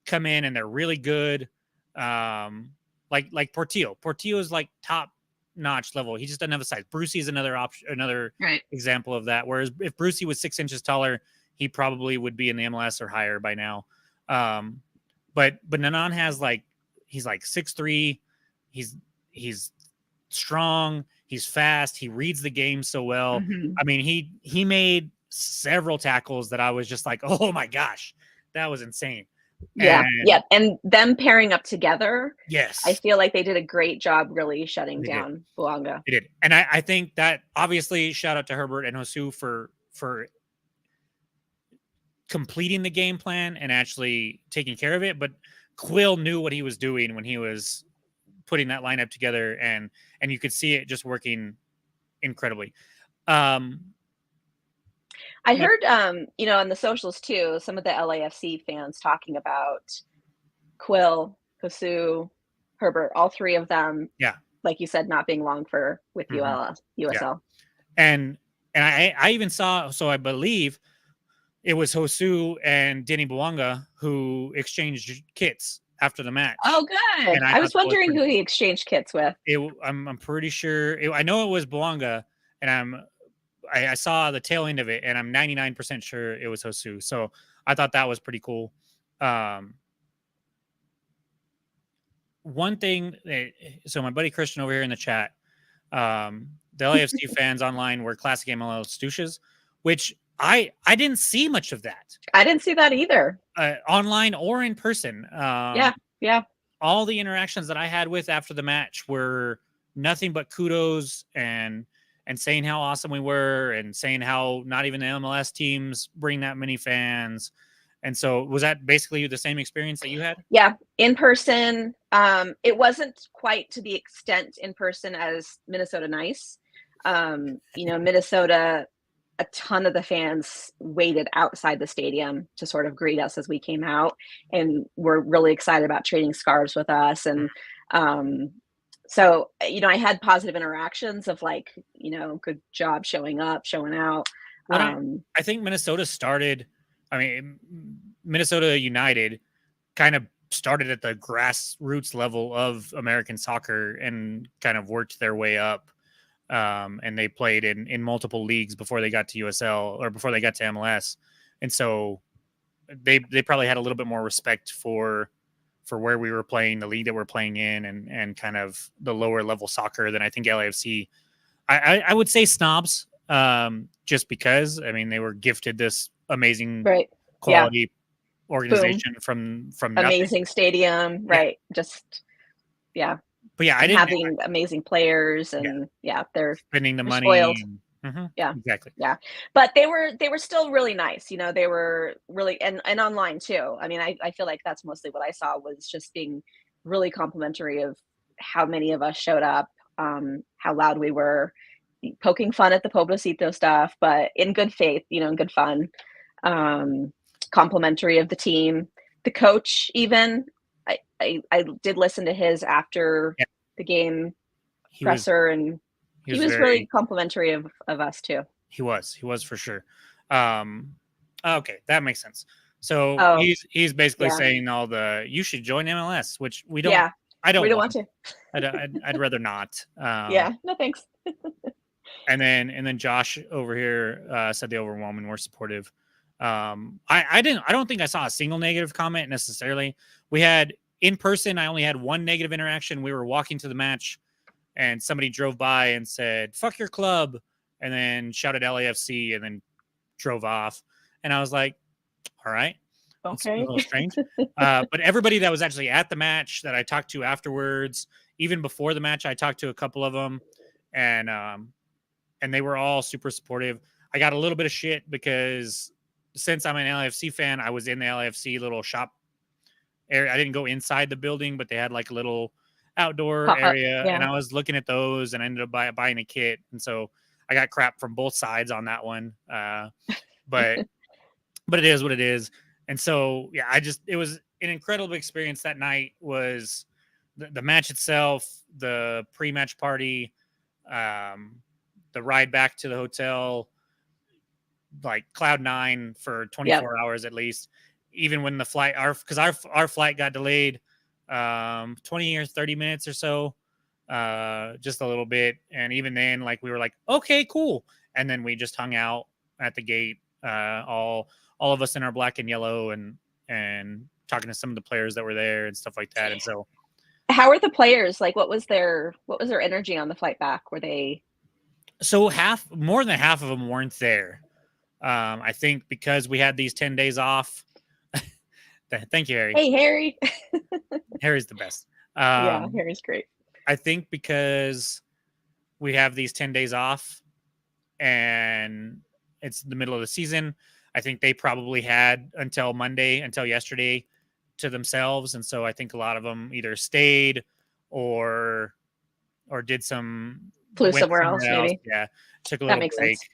come in and they're really good, like Portillo. Portillo is like top notch level. He just doesn't have the size. Brucey is another option, another Right. example of that. Whereas if Brucey was 6 inches taller, he probably would be in the MLS or higher by now. Um, but Nanan has like he's like 6'3". He's strong. He's fast. He reads the game so well. Mhm. I mean, he made several tackles that I was just like, oh my gosh, that was insane. Yeah, And yeah, and them pairing up together, I yes, feel like they did a great job really shutting they did. down Bouanga. They did. And I think that obviously shout out to Herbert and Hosu for completing the game plan and actually taking care of it. But Quill knew what he was doing when he was putting that lineup together, and you could see it just working incredibly. Um, I but heard, on the socials too, some of the LAFC fans talking about Quill, Hasu, Herbert, all 3 of them, yeah, like you said, not being long for with mhm, yeah, USL. and I even saw. So I believe it was Hosu and Denny Bouanga who exchanged kits after the match, Oh, good. and I I thought was that was wondering pretty who cool. he exchanged kits with. I'm pretty sure. I know it was Bouanga, and I saw the tail end of it, and I'm 99% sure it was Hosu. So I thought that was pretty cool. Um, One thing so my buddy Christian over here in the chat, the LAFC fans online were classic MLS stooges, which I didn't see much of that I didn't see that either. online or in person. Yeah, yeah. All the interactions that I had with after the match were nothing but kudos and saying how awesome we were, and saying how not even the MLS teams bring that many fans. And so was that basically the same experience that you had? Yeah, in person, it wasn't quite to the extent in person as Minnesota Nice. Minnesota, a ton of the fans waited outside the stadium to sort of greet us as we came out, and were really excited about trading scarves with us. And so, I had positive interactions of like, good job showing up, showing out. What I think Minnesota started, I mean, Minnesota United kind of started at the grassroots level of American soccer and kind of worked their way up. And they played in multiple leagues before they got to USL or before they got to MLS. And so they probably had a little bit more respect for where we were playing, the league that we're playing in, and kind of the lower level soccer than I think LAFC. I would say snobs, just because I mean they were gifted this amazing Right. Yeah. quality Boom. organization from nothing. Amazing stadium. Yeah, Right. Just yeah. but yeah, I And didn't. having amazing players, Yeah, and yeah, they're spending the spoiled. money. And, Yeah. exactly. Yeah. But they were still really nice, they were really, and online too. I mean, I feel like that's mostly what I saw, was just being really complimentary of how many of us showed up, how loud we were, poking fun at the Pobrecito stuff, but in good faith, in good fun. Um, Complimentary of the team. The coach even, I did listen to his after Yeah, the game he was presser, and he he was was really very complimentary of us too. he was for sure. Um, okay, that makes sense. So Oh, he's basically yeah. saying all the you should join MLS, which we don't. Yeah. I We don't don't want. want to. I'd rather not. Yeah. No, thanks. And then Josh over here said the overwhelming were supportive. I don't think I saw a single negative comment necessarily. We had in person. I only had one negative interaction. We were walking to the match, and somebody drove by and said "fuck your club," and then shouted LAFC, and then drove off. And I was like, "All right, that's a Okay. little strange." But everybody that was actually at the match that I talked to afterwards, even before the match, I talked to a couple of them, and they were all super supportive. I got a little bit of shit because since I'm an LAFC fan, I was in the LAFC little shop area. I didn't go inside the building, but they had like a little outdoor Pop up. area, and Yeah. I was looking at those and ended up buying a kit. And so I got crap from both sides on that one. But it is what it is. And so yeah, it was an incredible experience that night. Was the match itself, the pre-match party, um, the ride back to the hotel, like cloud nine for Yep. 24 hours at least. Even when the flight, our flight got delayed 20 or 30 minutes or so, just a little bit. And even then, like we were like, okay, cool. And then we just hung out at the gate, all of us in our black and yellow, and talking to some of the players that were there and stuff like that. And so How are the players? Like, what was their energy on the flight back? Were they more than half of them weren't there. I think because we had these 10 days off. Thank you, Harry. Hey, Harry? Harry's the best. Yeah, Harry's great. I think because we have these 10 days off and it's the middle of the season, I think they probably had until yesterday to themselves. And so I think a lot of them either stayed or did Flew went somewhere somewhere else, else. maybe. Yeah. Took a That little makes break. sense.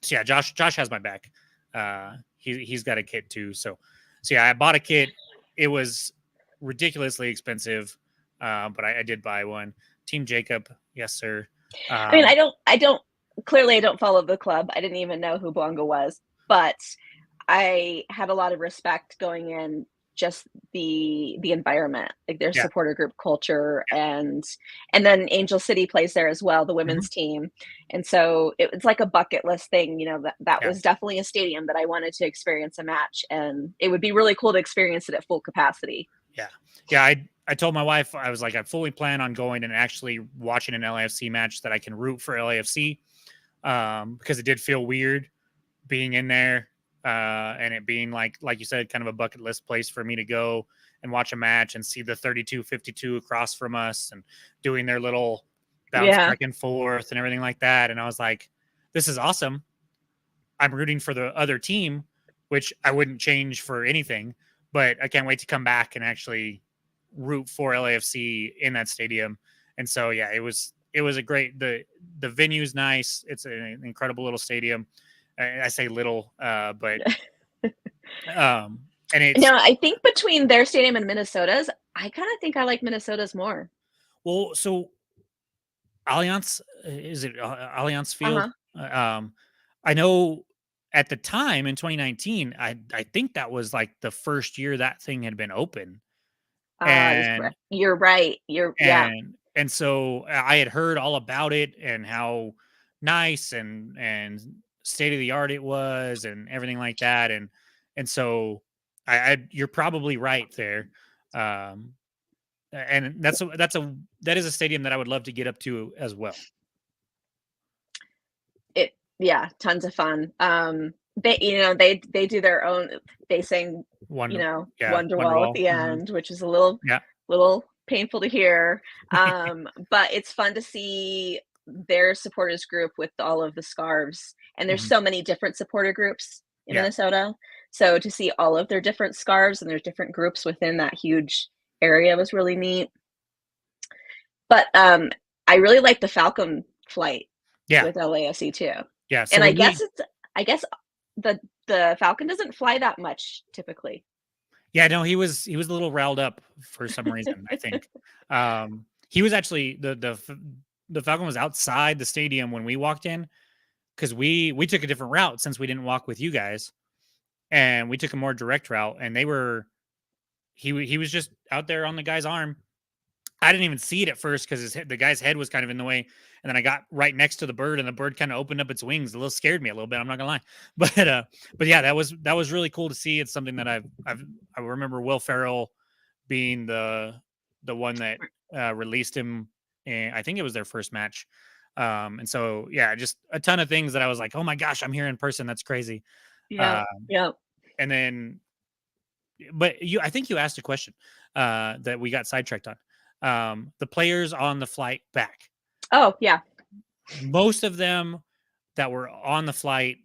So yeah, Josh has my back. He's got a kit too. So yeah, I bought a kit. It was ridiculously expensive, but I did buy one. Team Jacob, yes sir. I mean, I don't follow the club. I didn't even know who Bonga was, but I had a lot of respect going in, just the environment, like their Yeah, supporter group culture, yeah. and then Angel City plays there as well, the Mhm. women's team. And so it's like a bucket list thing, that Yeah, was definitely a stadium that I wanted to experience a match, and it would be really cool to experience it at full capacity. yeah, yeah. I told my wife, I was like, I fully plan on going and actually watching an LAFC match that I can root for LAFC, because it did feel weird being in there, and it being like you said, kind of a bucket list place for me to go and watch a match and see the 32-52 across from us and doing their little bounce Yeah. back and forth and everything like that. And I was like, this is awesome. I'm rooting for the other team, which I wouldn't change for anything, but I can't wait to come back and actually root for LAFC in that stadium. And so, yeah, it was a great, the venue's nice. It's an incredible little stadium. I say little, but and it's No, I think between their stadium and Minnesota's, I kind of think I like Minnesota's more. well, so Allianz, is it Allianz Field? Uh-huh. I know at the time in 2019, I think that was like the first year that thing had been open, That is and correct. You're right. Yeah. so I had heard all about it and how nice and state of the art it was and everything like that. And so you're probably right there. Um, and that is a stadium that I would love to get up to as well. Yeah, tons of fun. They do their own. They sing, Wonderwall at the end, which is a Yeah. little painful to hear. But it's fun to see their supporters group with all of the scarves. And there's Mhm. so many different supporter groups in Yeah. Minnesota. So to see all of their different scarves and there's different groups within that huge area was really neat. But I really like the Falcon flight Yeah. with LAFC too. Yeah. So And when we, I guess the Falcon doesn't fly that much typically. yeah, no, he was a little riled up for some reason, I think. He was actually the Falcon was outside the stadium when we walked in because we took a different route since we didn't walk with you guys, and we took a more direct route, and he was just out there on the guy's arm. I didn't even see it at first because the guy's head was kind of in the way, and then I got right next to the bird, and the bird kind of opened up its wings. A little scared me a little bit. I'm not gonna lie, but yeah, that was really cool to see. It's something that I remember Will Ferrell being the one that released him, and I think it was their first match. And so yeah, just a ton of things that I was like, oh my gosh, I'm here in person. That's crazy. Yeah. Uh, Yeah. and then, but I think you asked a question that we got sidetracked on. The players on the flight back, Oh, yeah. most of them that were on the flight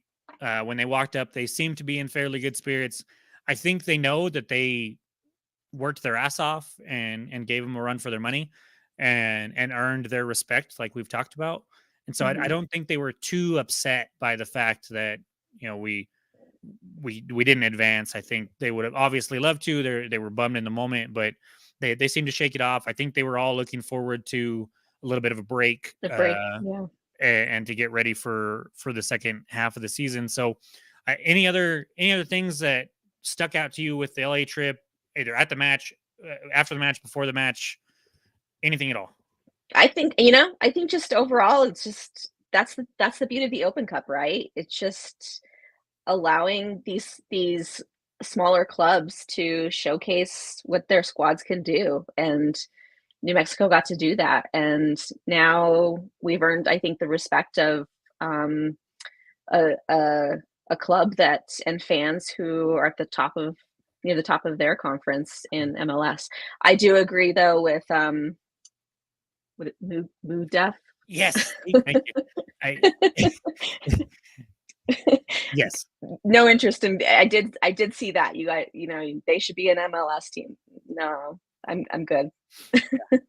when they walked up, they seemed to be in fairly good spirits. I think they know that they worked their ass off and gave them a run for their money and earned their respect, like we've talked about. And so I Mhm. don't think they were too upset by the fact that we didn't advance. I think they would have obviously loved to. They were bummed in the moment, but they seemed to shake it off. I think they were all looking forward to a little bit of a break The break. Yeah. and to get ready for the second half of the season. So, any other things that stuck out to you with the LA trip, either at the match, after the match, before the match, anything at all? I think just overall it's just that's the beauty of the Open Cup, right? It's just allowing these smaller clubs to showcase what their squads can do, and New Mexico got to do that, and now we've earned, I think, the respect of um, a, a a club that and fans who are at the top of near the top of their conference in MLS. I do agree though with with Moo Def. Yes, thank you. I yes, No interest in. I did see that you guys. They should be an MLS team. No, I'm good. no,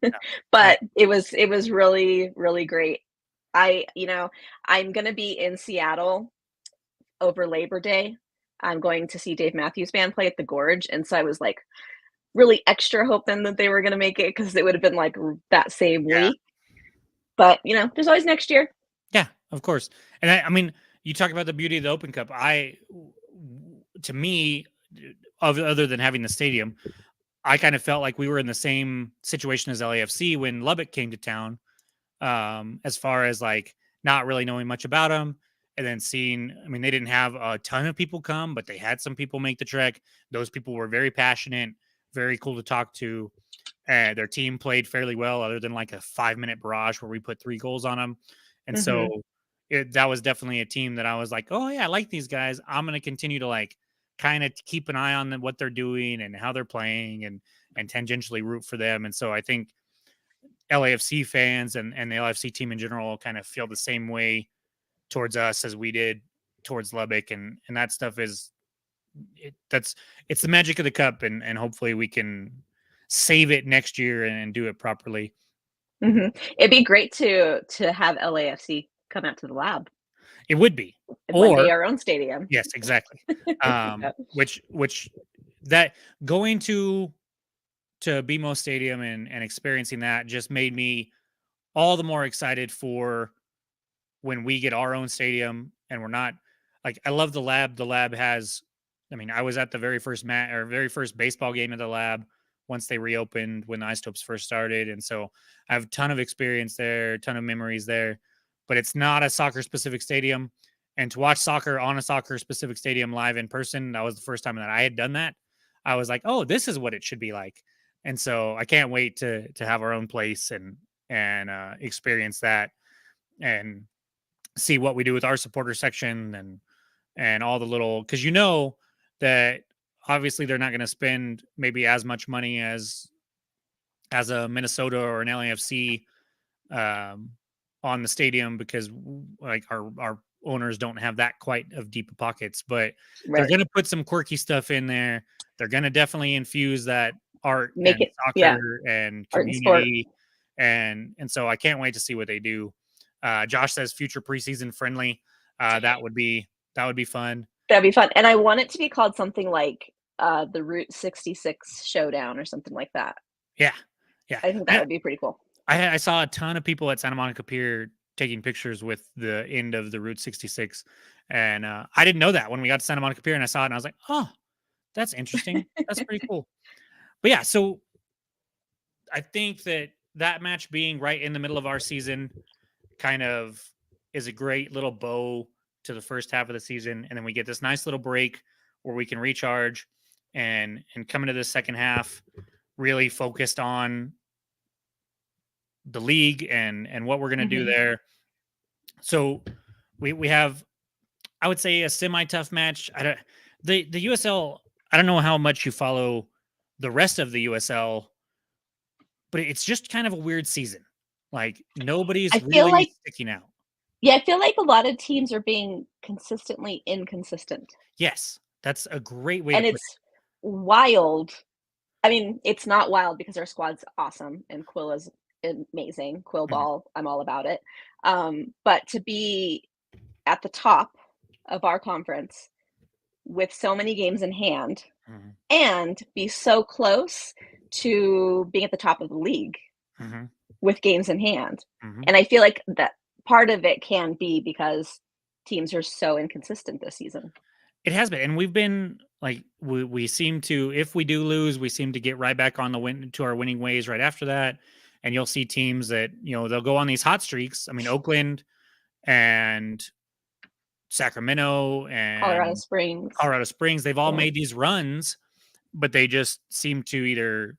I But it was really really great. I'm gonna be in Seattle over Labor Day. I'm going to see Dave Matthews Band play at the Gorge, and so I was like really extra hoping that they were gonna make it because it would have been like that same yeah. week. But there's always next year. Yeah, of course. And I mean, you talk about the beauty of the Open Cup. To me, other than having the stadium, I kind of felt like we were in the same situation as LAFC when Lubbock came to town. As far as like not really knowing much about them, and then seeing. I mean, they didn't have a ton of people come, but they had some people make the trek. Those people were very passionate, very cool to talk to. Their team played fairly well, other than like a 5 minute barrage where we put 3 goals on them. And so Mhm. that was definitely a team that I was like, oh yeah, I like these guys. I'm going to continue to like kind of keep an eye on them, what they're doing and how they're playing, and tangentially root for them. And so I think LAFC fans and the LAFC team in general kind of feel the same way towards us as we did towards Lubbock, and that stuff is it's the magic of the cup, and hopefully we can save it next year and do it properly. It'd be great to have LAFC come out to the Lab It would be, in one day or our own stadium. yes, exactly. Yeah. Which that going to BMO Stadium and experiencing that just made me all the more excited for when we get our own stadium and we're not like I love the Lab. The Lab has, I mean, I was at the very first very first baseball game at the Lab once they reopened when the Isotopes first started, and so I have a ton of experience there, a ton of memories there. But it's not a soccer specific stadium, And to watch soccer on a soccer specific stadium live in person, that was the first time that I had done that. I was like, oh, this is what it should be like. And so I can't wait to have our own place and experience that and see what we do with our supporter section and all the little, because that obviously they're not going to spend maybe as much money as a Minnesota or an LAFC on the stadium, because like our owners don't have that quite of deep pockets, but they're Right. going to put some quirky stuff in there. They're going to definitely infuse that art Make and it, soccer and art and sport. community. And so I can't wait to see what they do. Josh says future preseason friendly. That would be fun. That'd be fun. And I want it to be called something like the Route 66 Showdown or something like that. Yeah. Yeah. I think that would be pretty cool. I saw a ton of people at Santa Monica Pier taking pictures with the end of the Route 66. And I didn't know that when we got to Santa Monica Pier and I saw it and I was like, oh, that's interesting. That's pretty cool. But yeah, so I think that match being right in the middle of our season kind of is a great little bow to the first half of the season. And then we get this nice little break where we can recharge and come into the second half really focused on the league and what we're going to do there. So we have, I would say, a semi-tough match. The USL, I don't know how much you follow the rest of the USL, but it's just kind of a weird season. Like nobody's really sticking out. Yeah, I feel like a lot of teams are being consistently inconsistent. Yes, that's a great way and to put it's wild. I mean, it's not wild because our squad's awesome and Quill is amazing. Quill ball, I'm all about it. But to be at the top of our conference with so many games in hand and be so close to being at the top of the league with games in hand. And I feel like that part of it can be because teams are so inconsistent this season. It has been. And we've been like, we seem to, if we do lose, we seem to get right back on the win to our winning ways right after that. And you'll see teams that, they'll go on these hot streaks. I mean, Oakland and Sacramento and Colorado Springs, they've all made these runs, but they just seem to either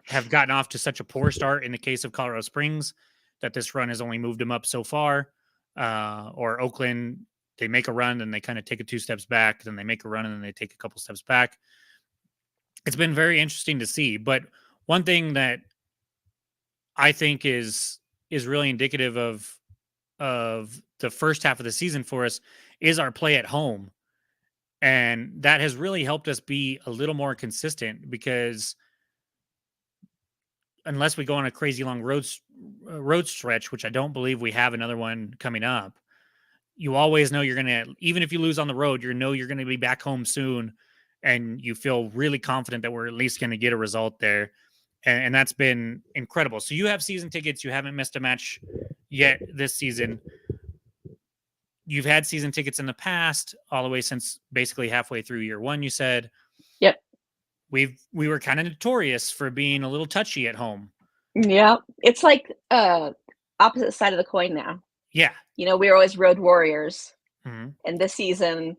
have gotten off to such a poor start in the case of Colorado Springs that this run has only moved them up so far, or Oakland, they make a run and they kind of take 2 steps back, then they make a run and then they take a couple steps back. It's been very interesting to see. But one thing that I think is really indicative of the first half of the season for us is our play at home. And that has really helped us be a little more consistent, because unless we go on a crazy long road stretch, which I don't believe we have another one coming up, you always know you're going to, even if you lose on the road, you're going to be back home soon. And you feel really confident that we're at least going to get a result there. And that's been incredible. So you have season tickets. You haven't missed a match yet this season. You've had season tickets in the past, all the way since basically halfway through year one, you said. Yep. We were kind of notorious for being a little touchy at home. Yeah. It's like opposite side of the coin now. Yeah. We were always road warriors. And this season,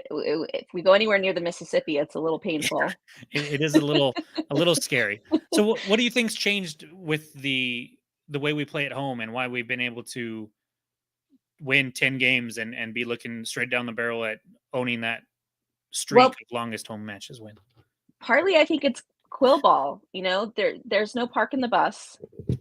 if we go anywhere near the Mississippi, it's a little painful. Yeah, it is a little scary. So what do you think's changed with the way we play at home and why we've been able to win 10 games and be looking straight down the barrel at owning that streak of longest home matches win? Partly, I think it's Quill ball. There's no park in the bus.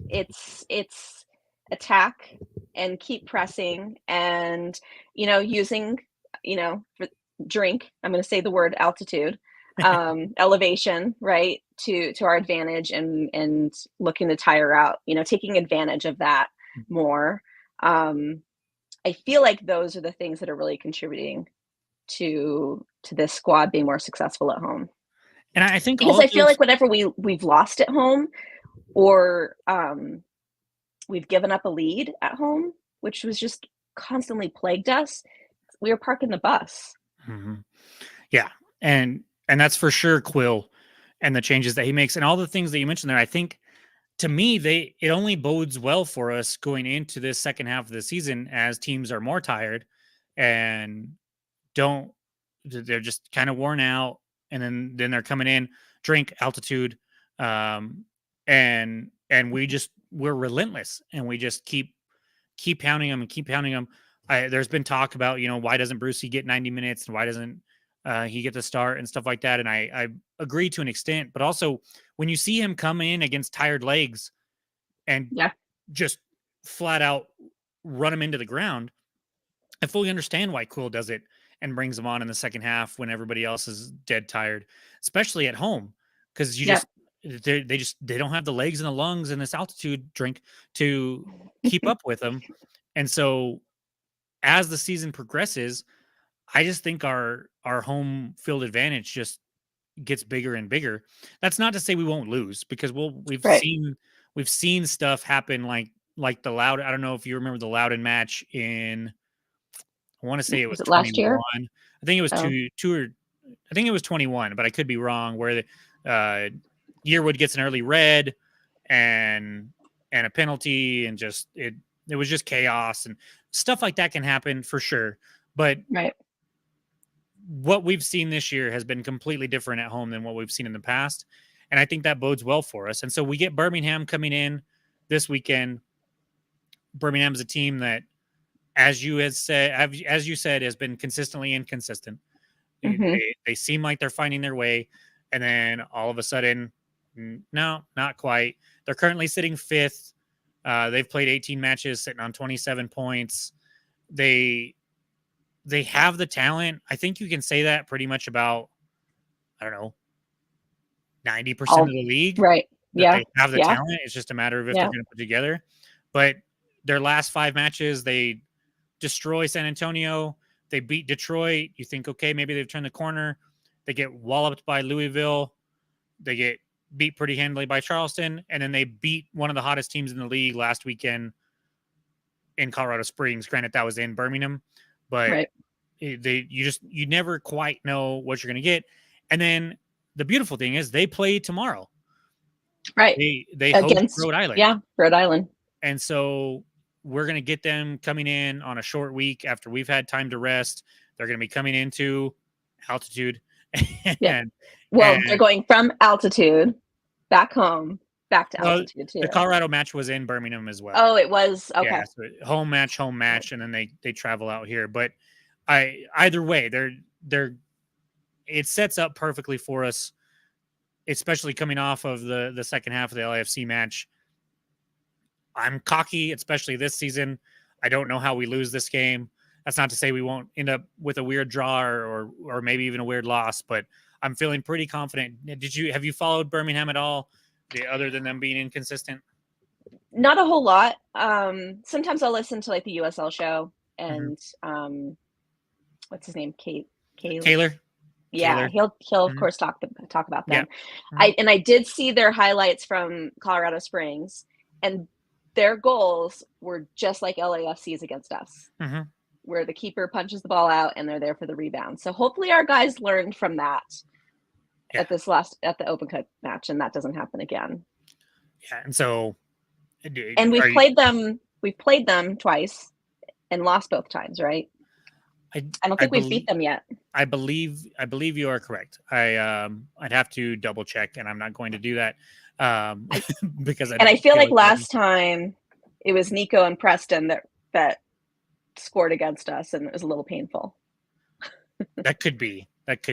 It's attack and keep pressing and using for drink. I'm going to say the word altitude, elevation, right, to our advantage and looking to tire out. Taking advantage of that more. I feel like those are the things that are really contributing to this squad being more successful at home. And I think because I feel like whenever we've lost at home or we've given up a lead at home, which was just constantly plagued us, we were parking the bus. Yeah. And that's for sure Quill and the changes that he makes and all the things that you mentioned there. I think to me, it only bodes well for us going into this second half of the season as teams are more tired and don't they're just kind of worn out, and then they're coming in, drink altitude, um, and we're relentless, and we just keep pounding them and keep pounding them. There's been talk about, why doesn't Brucey get 90 minutes and why doesn't he get to start and stuff like that, and I agree to an extent, but also when you see him come in against tired legs and Yeah. just flat out run him into the ground, I fully understand why Quill does it and brings them on in the second half when everybody else is dead tired, especially at home, because Yeah. they don't have the legs and the lungs and this altitude drink to keep up with them. And so as the season progresses, I just think our home field advantage just gets bigger and bigger. That's not to say we won't lose, because Right. we've seen stuff happen like the Loud. I don't know if you remember the Loudon match in, I want to say it was Was it last year? 21. I think it was Oh, I think it was 21, but I could be wrong. Where the Yearwood gets an early red and a penalty, and just it was just chaos, and stuff like that can happen for sure. But right. what we've seen this year has been completely different at home than what we've seen in the past, and I think that bodes well for us. And so we get Birmingham coming in this weekend. Birmingham is a team that, as you said, has been consistently inconsistent. Hmm. They seem like they're finding their way, and then all of a sudden, no, not quite. They're currently sitting fifth. They've played 18 matches, sitting on 27 points. They have the talent. I think you can say that pretty much about, I don't know, 90% of All the league, right. that Yeah. they have the Yeah. talent. It's just a matter of if they're Yeah. going to put together. But their last 5 matches, they destroy San Antonio. They beat Detroit. You think, okay, maybe they've turned the corner. They get walloped by Louisville. They get beat pretty handily by Charleston, and then they beat one of the hottest teams in the league last weekend in Colorado Springs. Granted, that was in Birmingham, but Right. you never quite know what you're going to get. And then the beautiful thing is they play tomorrow. Right. They host Against, Rhode Island. yeah, Rhode Island. And so we're going to get them coming in on a short week after we've had time to rest. They're going to be coming into altitude. Yeah. and, Well, and they're going from altitude back home, back to well, altitude too. the Colorado match was in Birmingham as well. Oh, it was okay. Yeah, so home match, and then they travel out here. But either way, it sets up perfectly for us, especially coming off of the second half of the LAFC match. I'm cocky, especially this season. I don't know how we lose this game. That's not to say we won't end up with a weird draw or maybe even a weird loss, but I'm feeling pretty confident. Have you followed Birmingham at all, other than them being inconsistent? Not a whole lot. Sometimes I'll listen to like the USL show and what's his name? Taylor. Yeah, he'll of course talk about them. Yeah. I did see their highlights from Colorado Springs, and their goals were just like LAFC's against us, where the keeper punches the ball out and they're there for the rebound. So hopefully our guys learned from that at the Open Cup match, and that doesn't happen again. Yeah, and so, and we've played them twice and lost both times, right? I don't think we've beat them yet. I believe you are correct. I'd have to double check, and I'm not going to do that because I feel like last time it was Nico and Preston that scored against us, and it was a little painful. That could be.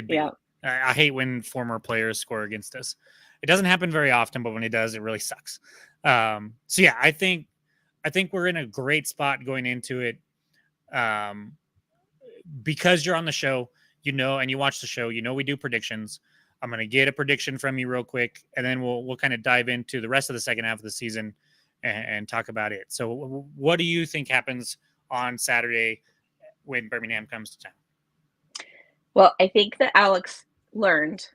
Yeah. I hate when former players score against us. It doesn't happen very often, but when it does, it really sucks. So yeah, I think we're in a great spot going into it. Because you're on the show, and you watch the show, we do predictions. I'm going to get a prediction from you real quick, and then we'll kind of dive into the rest of the second half of the season and talk about it. So what do you think happens on Saturday when Birmingham comes to town? Well, I think that Alex learned,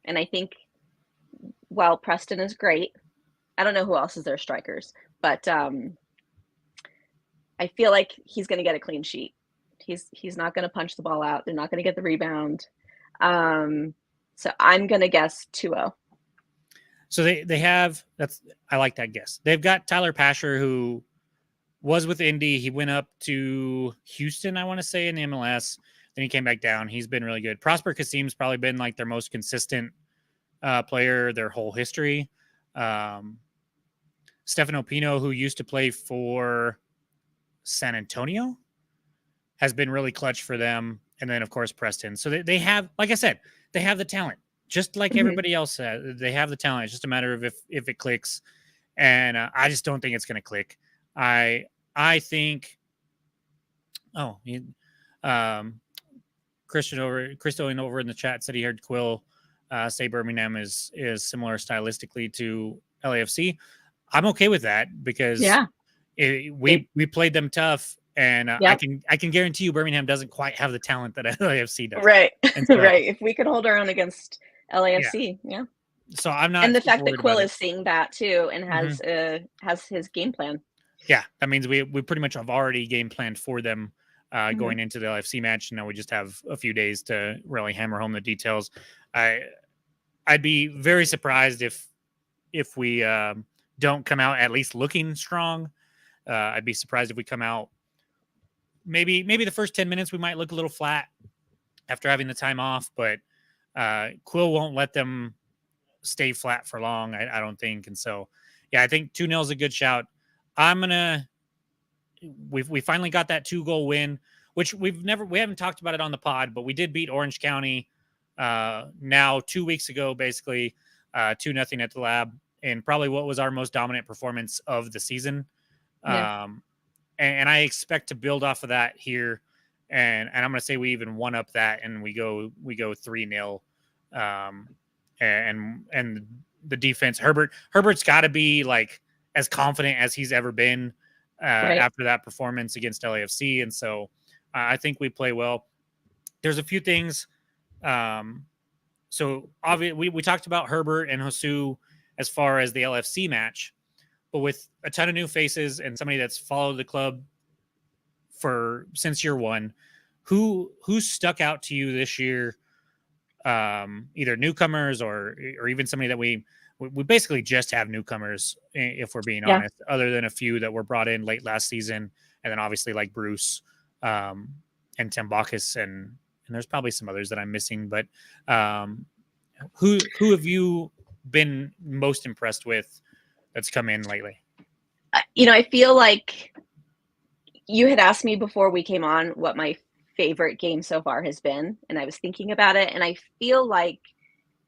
and I think while Preston is great, I don't know who else is their strikers, but I feel like he's going to get a clean sheet. He's not going to punch the ball out. They're not going to get the rebound. So I'm going to guess 2-0. So they have that's I like that guess. They've got Tyler Pasher, who was with Indy. He went up to Houston, I want to say, in the MLS. Then he came back down. He's been really good. Prosper Kasim's probably been like their most consistent player their whole history. Stefano Pino, who used to play for San Antonio, has been really clutch for them. And then, of course, Preston. So they have, like I said, they have the talent, just like everybody else has. They have the talent. It's just a matter of if it clicks. And I just don't think it's going to click. I think. Oh, Christian over in the chat said he heard Quill say Birmingham is similar stylistically to LAFC. I'm okay with that because we played them tough, and I can guarantee you Birmingham doesn't quite have the talent that LAFC does. Right, so, right. If we could hold our own against LAFC, So I'm not. And the fact that Quill is seeing that too and has his game plan. Yeah, that means we pretty much have already game planned for them going into the LFC match. Now we just have a few days to really hammer home the details. I'd be very surprised if we don't come out at least looking strong. I'd be surprised if we come out maybe the first 10 minutes we might look a little flat after having the time off, but Quill won't let them stay flat for long, I don't think. And so, I think 2-0 is a good shout. We finally got that 2-goal win, which we haven't talked about it on the pod, but we did beat Orange County now 2 weeks ago, basically 2-0 at the Lab, and probably what was our most dominant performance of the season. And I expect to build off of that here. And I'm going to say we even one up that and we go 3-0. And the defense, Herbert's got to be like as confident as he's ever been after that performance against LAFC. And so I think we play well. There's a few things. So obviously we talked about Herbert and Hosu as far as the LFC match, but with a ton of new faces and somebody that's followed the club since year one, who stuck out to you this year? Either newcomers or even somebody that we basically just have newcomers, if we're being honest, other than a few that were brought in late last season. And then obviously like Bruce, and Tim Bacchus, and there's probably some others that I'm missing, but, who have you been most impressed with that's come in lately? I feel like you had asked me before we came on what my favorite game so far has been, and I was thinking about it, and I feel like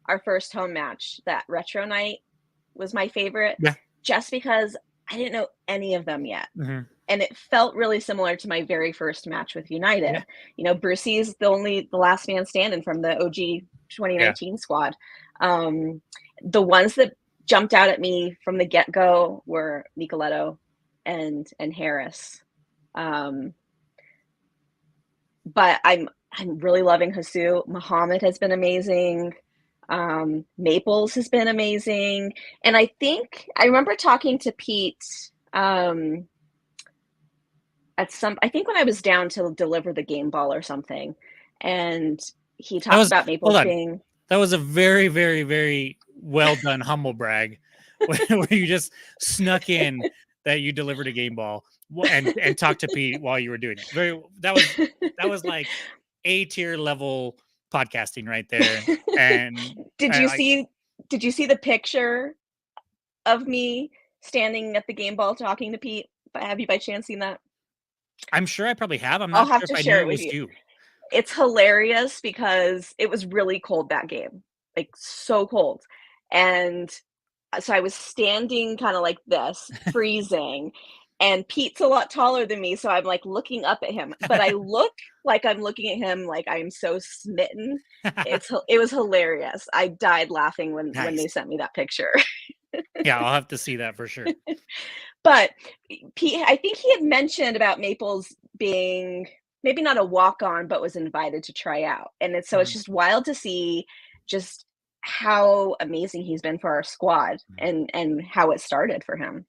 our first home match, that retro night, was my favorite, just because I didn't know any of them yet, and it felt really similar to my very first match with United. Brucey's the last man standing from the OG 2019 squad. The ones that jumped out at me from the get-go were Nicoletto and Harris. But I'm really loving Hosu. Muhammad has been amazing. Maples has been amazing. And I think I remember talking to Pete I think when I was down to deliver the game ball or something, and he talked about Maples being. That was a very, very, very well done humble brag where you just snuck in that you delivered a game ball and talked to Pete while you were doing it. That was like A-tier level podcasting right there. And did you see the picture of me standing at the game ball talking to Pete? Have you by chance seen that? I'm sure I probably have. I'm not sure if I knew it was you. It's hilarious because it was really cold that game, like so cold. And so I was standing kind of like this, freezing, and Pete's a lot taller than me. So I'm like looking up at him, but I look like I'm looking at him like I'm so smitten. It was hilarious. I died laughing when they sent me that picture. Yeah, I'll have to see that for sure. But Pete, I think he had mentioned about Maples being maybe not a walk-on, but was invited to try out. And it's just wild to see just how amazing he's been for our squad and how it started for him.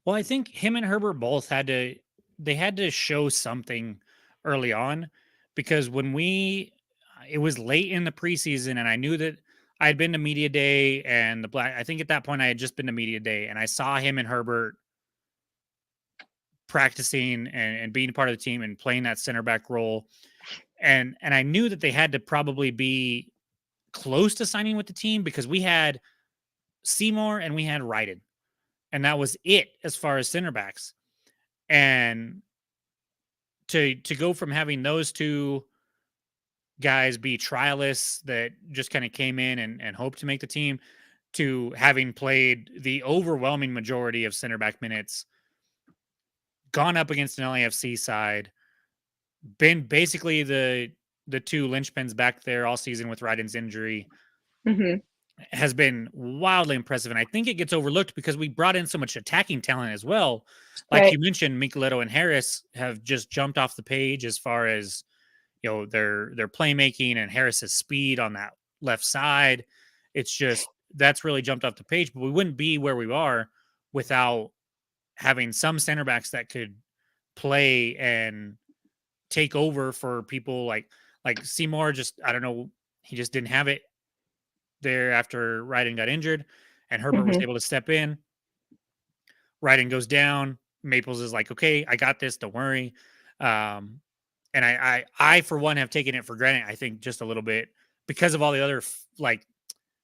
Well, I think him and Herbert both had to show something early on, because when it was late in the preseason and I knew that I had been to media day and the Black. I think at that point I had just been to media day, and I saw him and Herbert practicing and being part of the team and playing that center back role, and I knew that they had to probably be close to signing with the team because we had Seymour and we had Ryden, and that was it as far as center backs. And to go from having those two guys be trialists that just kind of came in and hoped to make the team to having played the overwhelming majority of center back minutes, gone up against an LAFC side, been basically the two linchpins back there all season with Ryden's injury, Mm-hmm. has been wildly impressive. And I think it gets overlooked because we brought in so much attacking talent as well. Like Right. you mentioned, Micheletto and Harris have just jumped off the page as far as, you know, their playmaking and Harris's speed on that left side. It's just that's really jumped off the page. But we wouldn't be where we are without having some center backs that could play and take over for people like Seymour. Just I don't know, he just didn't have it there after Ryden got injured, and Herbert was Mm-hmm. able to step in. Ryden goes down. Maples is like, okay, I got this. Don't worry. And I for one have taken it for granted. I think just a little bit because of all the other like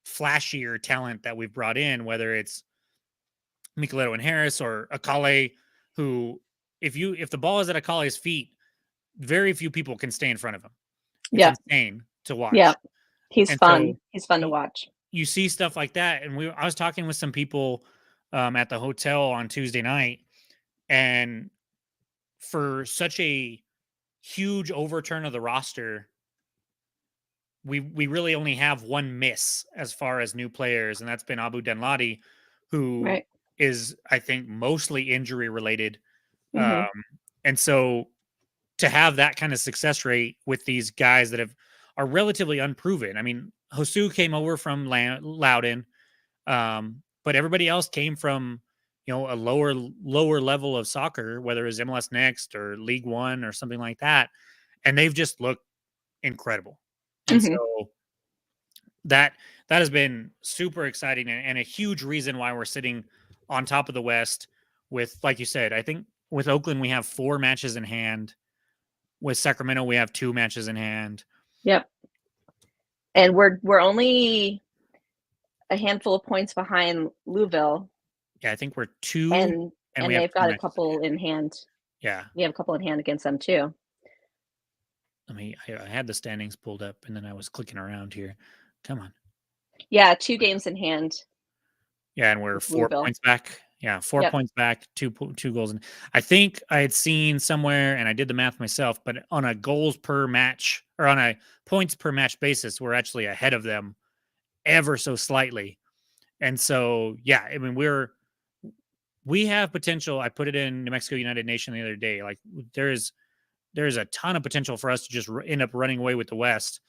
flashier talent that we've brought in, whether it's Micheletto and Harris or Akale, who if the ball is at Akale's feet, very few people can stay in front of him. It's Yeah. insane to watch. Yeah. He's And fun. so He's fun to watch. you see stuff like that, and I was talking with some people at the hotel on Tuesday night, and for such a huge overturn of the roster, we really only have one miss as far as new players, and that's been Abu Denladi, who Right. is I think mostly injury related. Mm-hmm. And so to have that kind of success rate with these guys that are relatively unproven. I mean, Hosu came over from Loudon, but everybody else came from, you know, a lower level of soccer, whether it's MLS Next or League One or something like that, and they've just looked incredible. And Mm-hmm. so that has been super exciting and a huge reason why we're sitting on top of the West with, like you said, I think with Oakland we have 4 matches in hand. With Sacramento, we have 2 matches in hand. Yep. And we're only a handful of points behind Louisville. Yeah, I think we're 2, and we have they've 2 got a matches couple in hand. Yeah. We have a couple in hand against them too. I mean, I had the standings pulled up and then I was clicking around here. Come on. Yeah, 2 games in hand. Yeah, and we're 4 Louisville. points back. Yeah, 4 Yep. points back, 2 goals. And I think I had seen somewhere, and I did the math myself, but on a goals per match or on a points per match basis, we're actually ahead of them ever so slightly. And so, yeah, I mean, we have potential. I put it in New Mexico United Nation the other day. Like there's a ton of potential for us to just end up running away with the West.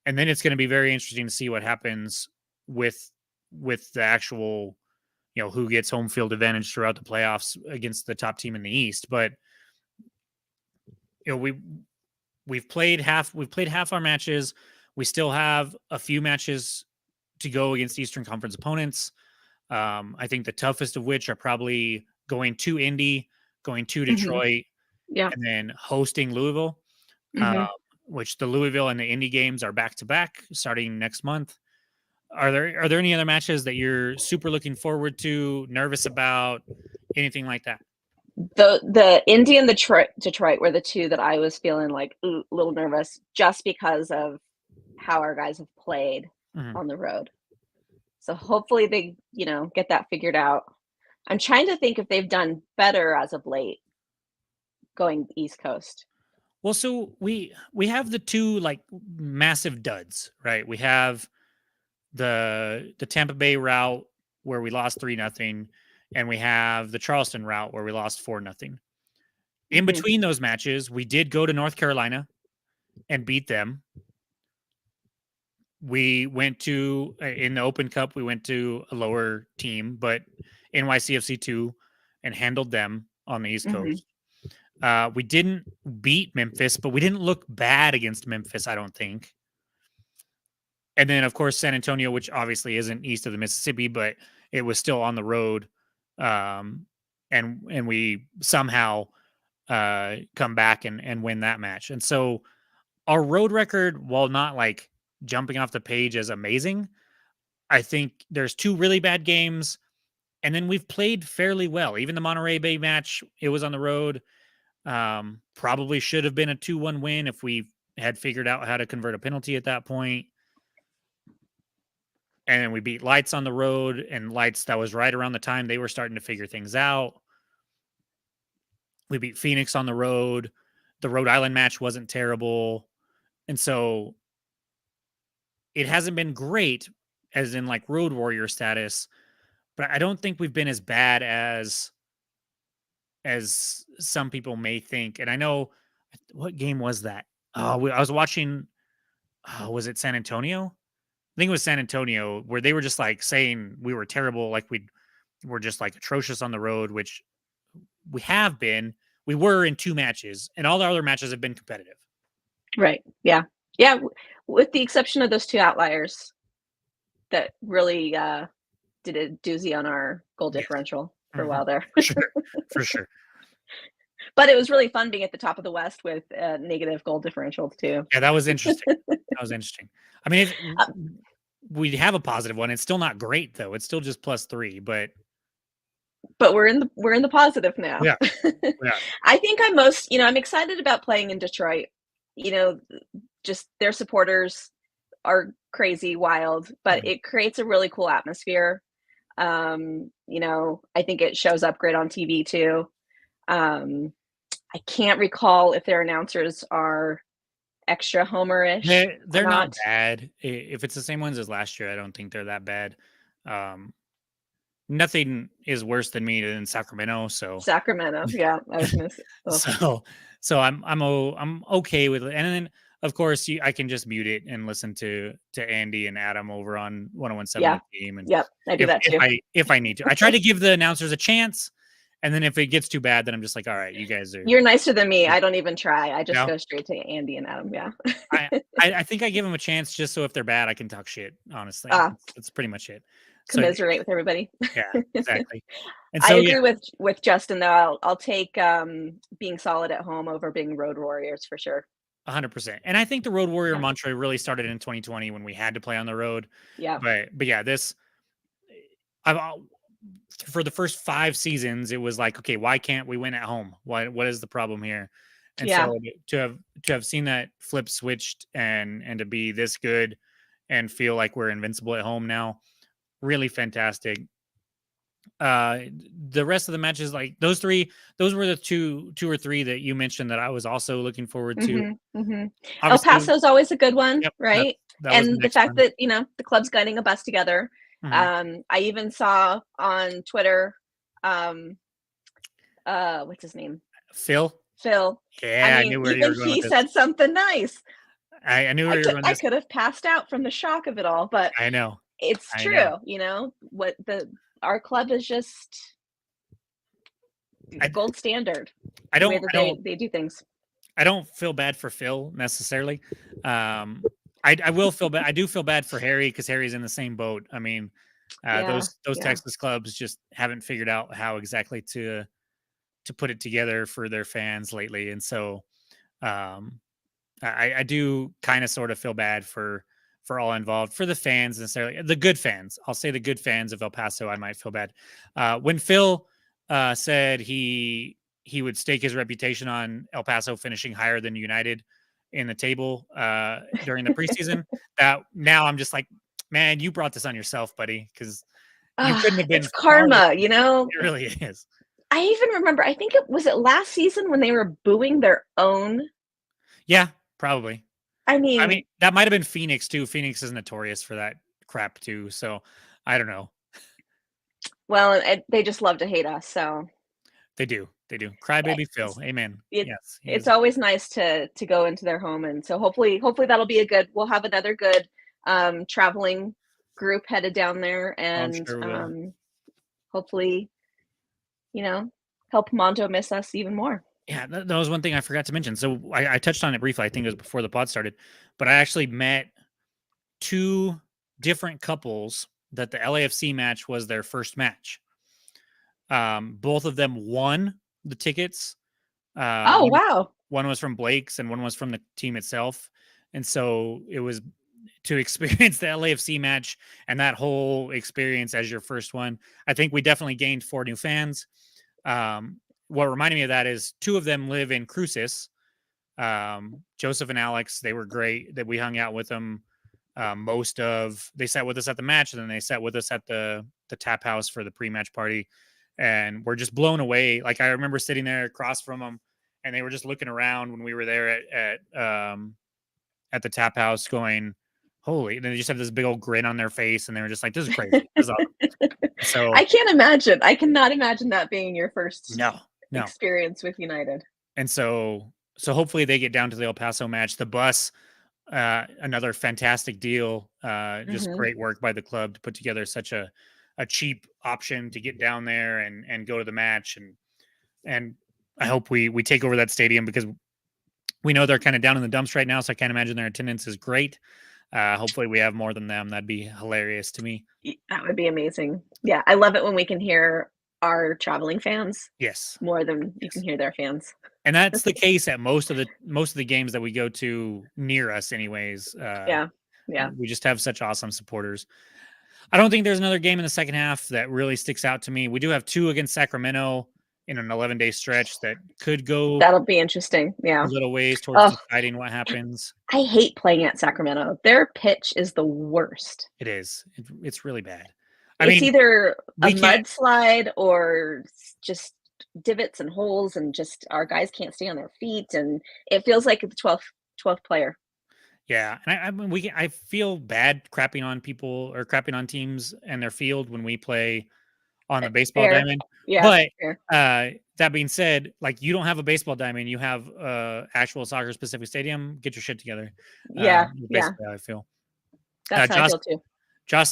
And then it's going to be very interesting to see what happens with the actual, you know, who gets home field advantage throughout the playoffs against the top team in the East. But you know, we've played half our matches. We still have a few matches to go against Eastern Conference opponents. I think the toughest of which are probably going to Indy, going to Detroit, Yeah. and then hosting Louisville. Mhm. Which the Louisville and the Indy games are back to back starting next month. Are there any other matches that you're super looking forward to, nervous about, anything like that? The Indy and Detroit were the 2 that I was feeling like a little nervous just because of how our guys have played on the road. So hopefully they, you know, get that figured out. I'm trying to think if they've done better as of late going East Coast. Well, so we have the 2 like massive duds, right? We have the Tampa Bay route where we lost 3-0, and we have the Charleston route where we lost 4-0. In between those matches, we did go to North Carolina and beat them. We went to in the Open Cup, we went to a lower team, but NYCFC 2 and handled them on the East Coast. We didn't beat Memphis, but we didn't look bad against Memphis, I don't think. And then, of course, San Antonio, which obviously isn't east of the Mississippi, but it was still on the road. And we somehow come back and win that match. And so our road record, while not like jumping off the page as amazing, I think there's 2 really bad games, and then we've played fairly well. Even the Monterey Bay match, it was on the road. Probably should have been a 2-1 win if we had figured out how to convert a penalty at that point. And then we beat Lights on the road, and Lights, that was right around the time they were starting to figure things out. We beat Phoenix on the road. The Rhode Island match wasn't terrible. And so it hasn't been great as in like Road Warrior status, but I don't think we've been as bad as some people may think. And I know, what game was that? I was watching, was it San Antonio? I think it was San Antonio, where they were just like saying we were terrible, like we're just like atrocious on the road, which we have been. We were in 2 matches, and all the other matches have been competitive. Right. Yeah. Yeah. With the exception of those 2 outliers that really did a doozy on our goal differential for a while there. For sure. But it was really fun being at the top of the West with negative goal differentials too. Yeah, that was interesting. I mean, we have a positive one. It's still not great though. It's still just +3, but we're in the positive now. Yeah. I think I'm excited about playing in Detroit. Just their supporters are crazy, wild, but it creates a really cool atmosphere. I think it shows up great on TV too. I can't recall if their announcers are extra homerish. They're not bad. If it's the same ones as last year, I don't think they're that bad. Nothing is worse than me than Sacramento. Sacramento, yeah. I was gonna say, so I'm okay with it. And then of course I can just mute it and listen to Andy and Adam over on 101.7 Team. And yep, I do that too. If I need to, I try to give the announcers a chance. And then if it gets too bad, then I'm just like, all right, you guys are. You're nicer than me. I don't even try. I just go straight to Andy and Adam. Yeah. I think I give them a chance just so if they're bad, I can talk shit. Honestly, that's pretty much it. Commiserate with everybody. Yeah, exactly. And so, I agree with Justin though. I'll take being solid at home over being road warriors for sure. 100%. And I think the road warrior mantra really started in 2020 when we had to play on the road. Yeah. But yeah, for the first 5 seasons, it was like, okay, why can't we win at home? What is the problem here? And so to have seen that flip switched and to be this good and feel like we're invincible at home now, really fantastic. The rest of the matches, like those were the two or three that you mentioned that I was also looking forward to. El Paso's always a good one, right? That and the fact that the club's getting a bus together. I even saw on Twitter, what's his name? Phil. Yeah, I knew where you were going. He said something nice. I knew where you were going. I could have passed out from the shock of it all, but I know it's true. What our club is just gold standard. They do things. I don't feel bad for Phil necessarily. I will feel bad. I do feel bad for Harry because Harry's in the same boat. I mean, those Texas clubs just haven't figured out how exactly to put it together for their fans lately, and so I do kind of sort of feel bad for all involved, for the fans necessarily, the good fans. I'll say the good fans of El Paso. I might feel bad when Phil said he would stake his reputation on El Paso finishing higher than United in the table during the preseason. That now I'm just like, man, you brought this on yourself, buddy, because you couldn't have been. It's karma, It really is. I even remember, I think it was last season when they were booing their own. Yeah, probably. I mean, that might have been Phoenix too. Phoenix is notorious for that crap too. So I don't know. Well, they just love to hate us. So they do. Crybaby Phil. Amen. Yes. It's always nice to go into their home. And so hopefully that'll be we'll have another good traveling group headed down there, and hopefully, help Monto miss us even more. Yeah, that was one thing I forgot to mention. So I touched on it briefly. I think it was before the pod started, but I actually met two different couples that the LAFC match was their first match. Both of them won the tickets. Oh, wow. One was from Blake's and one was from the team itself. And so it was to experience the LAFC match and that whole experience as your first one. I think we definitely gained 4 new fans. What reminded me of that is 2 of them live in Cruces. Joseph and Alex, they were great that we hung out with them. They sat with us at the match, and then they sat with us at the tap house for the pre-match party. And we're just blown away. Like, I remember sitting there across from them, and they were just looking around when we were there at the tap house going, holy, and they just have this big old grin on their face, and they were just like, this is crazy. This is awesome. So I can't imagine. I cannot imagine that being your first no. experience with United. And so hopefully they get down to the El Paso match. The bus, another fantastic deal. Just great work by the club to put together such a cheap option to get down there and go to the match. And I hope we take over that stadium, because we know they're kind of down in the dumps right now. So I can't imagine their attendance is great. Hopefully we have more than them. That'd be hilarious to me. That would be amazing. Yeah, I love it when we can hear our traveling fans Yes. more than you can hear their fans. And that's the case at most of the games that we go to near us anyways. Yeah. We just have such awesome supporters. I don't think there's another game in the second half that really sticks out to me. We do have 2 against Sacramento in an 11-day stretch that could go That'll be interesting. Yeah. a little ways towards deciding what happens. I hate playing at Sacramento. Their pitch is the worst. It is. It's really bad. It's either a mudslide or just divots and holes, and just our guys can't stay on their feet, and it feels like the 12th player. Yeah, and I feel bad crapping on people or crapping on teams and their field when we play on the baseball diamond. Yeah, but that being said, like, you don't have a baseball diamond, you have actual soccer specific stadium. Get your shit together. Basically how I feel. That's how I feel too. Josh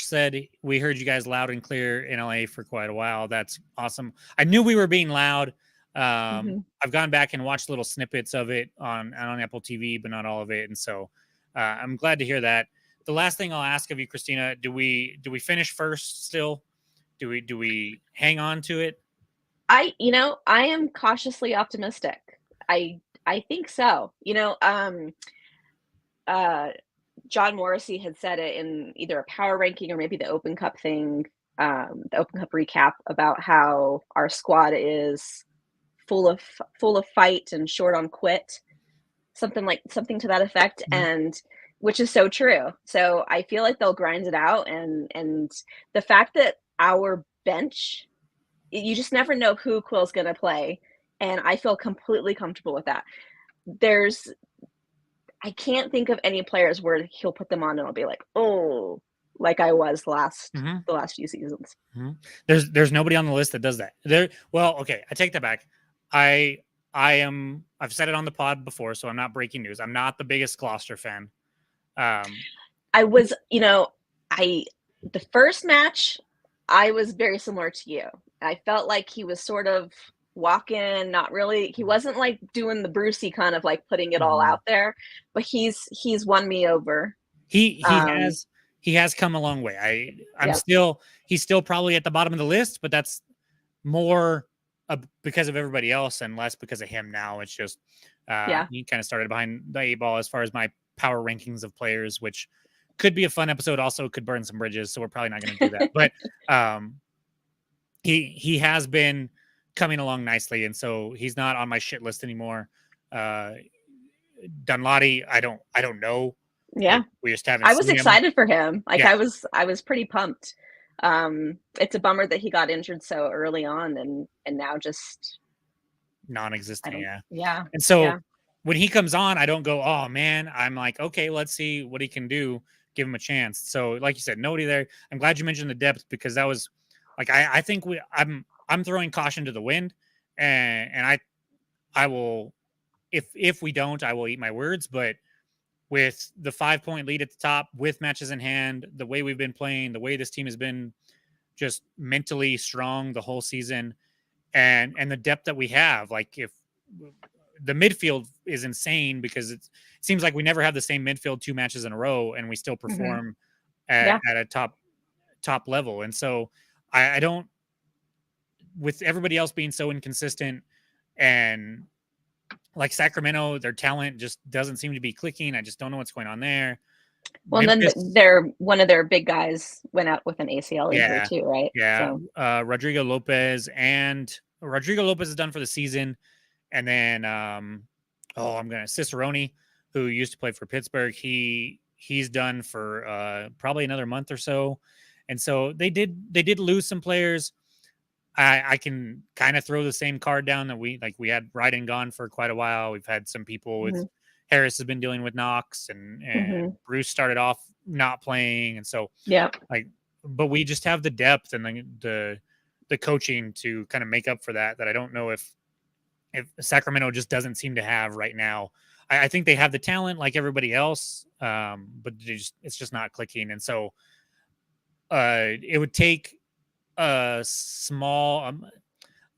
said, we heard you guys loud and clear in LA for quite a while. That's awesome. I knew we were being loud. I've gone back and watched little snippets of it on Apple TV, but not all of it. And so I'm glad to hear that. The last thing I'll ask of you, Christina, do we finish first still? Do we hang on to it? I am cautiously optimistic. I think so. John Morrissey had said it in either a power ranking or maybe the Open Cup thing, the Open Cup recap, about how our squad is full of fight and short on quit, something to that effect, and which is so true. So I feel like they'll grind it out, and the fact that our bench, you just never know who Quill's going to play, and I feel completely comfortable with that. I can't think of any players where he'll put them on and I'll be like, oh, like I was the last few seasons. There's nobody on the list that does that. Well, okay, I take that back. I've said it on the pod before, so I'm not breaking news. I'm not the biggest Gloucester fan. I was, the first match, I was very similar to you. I felt like he was sort of walking, not really. He wasn't like doing the Brucey kind of like putting it all out there, but he's won me over. He has come a long way. He's still probably at the bottom of the list, but that's more because of everybody else and less because of him now. It's just he kind of started behind the 8 ball as far as my power rankings of players, which could be a fun episode. Also could burn some bridges, so we're probably not going to do that. But he has been coming along nicely, and so he's not on my shit list anymore. Dunloddy, I don't know. Yeah, we just haven't. I was excited him. For him. Like I was pretty pumped. It's a bummer that he got injured so early on, and now just non-existent. Yeah. And so when he comes on, I don't go, oh man. I'm like, okay, let's see what he can do. Give him a chance. So, like you said, nobody there. I'm glad you mentioned the depth, because that was like I think I'm throwing caution to the wind, and I will, if we don't, I will eat my words. But with the 5-point lead at the top, with matches in hand, the way we've been playing, the way this team has been just mentally strong the whole season, and the depth that we have, like if the midfield is insane because it seems like we never have the same midfield 2 matches in a row, and we still perform Yeah. at a top level. And so I don't, with everybody else being so inconsistent, and like Sacramento, their talent just doesn't seem to be clicking. I just don't know what's going on there. Well, and then Memphis, one of their big guys went out with an ACL injury yeah, too, right? yeah. So Rodrigo Lopez is done for the season, and then Cicerone, who used to play for Pittsburgh, he's done for probably another month or so, and so they did lose some players. I can kind of throw the same card down that we had Ryden gone for quite a while. We've had some people with mhm, Harris has been dealing with knocks, and mhm. Bruce started off not playing, and so Yeah. like, but we just have the depth and the coaching to kind of make up for that. That I don't know if Sacramento just doesn't seem to have right now. I think they have the talent like everybody else, but it's just not clicking, and so it would take a small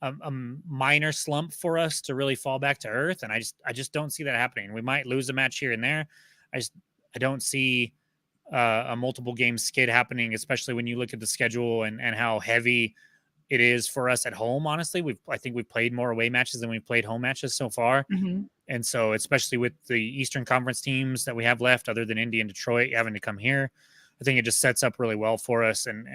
a minor slump for us to really fall back to earth, and I just don't see that happening. We might lose a match here and there. I don't see a multiple game skid happening, especially when you look at the schedule and how heavy it is for us at home. Honestly, I think we've played more away matches than we've played home matches so far, Mhm. and so especially with the Eastern Conference teams that we have left, other than Indy and Detroit having to come here, I think it just sets up really well for us. And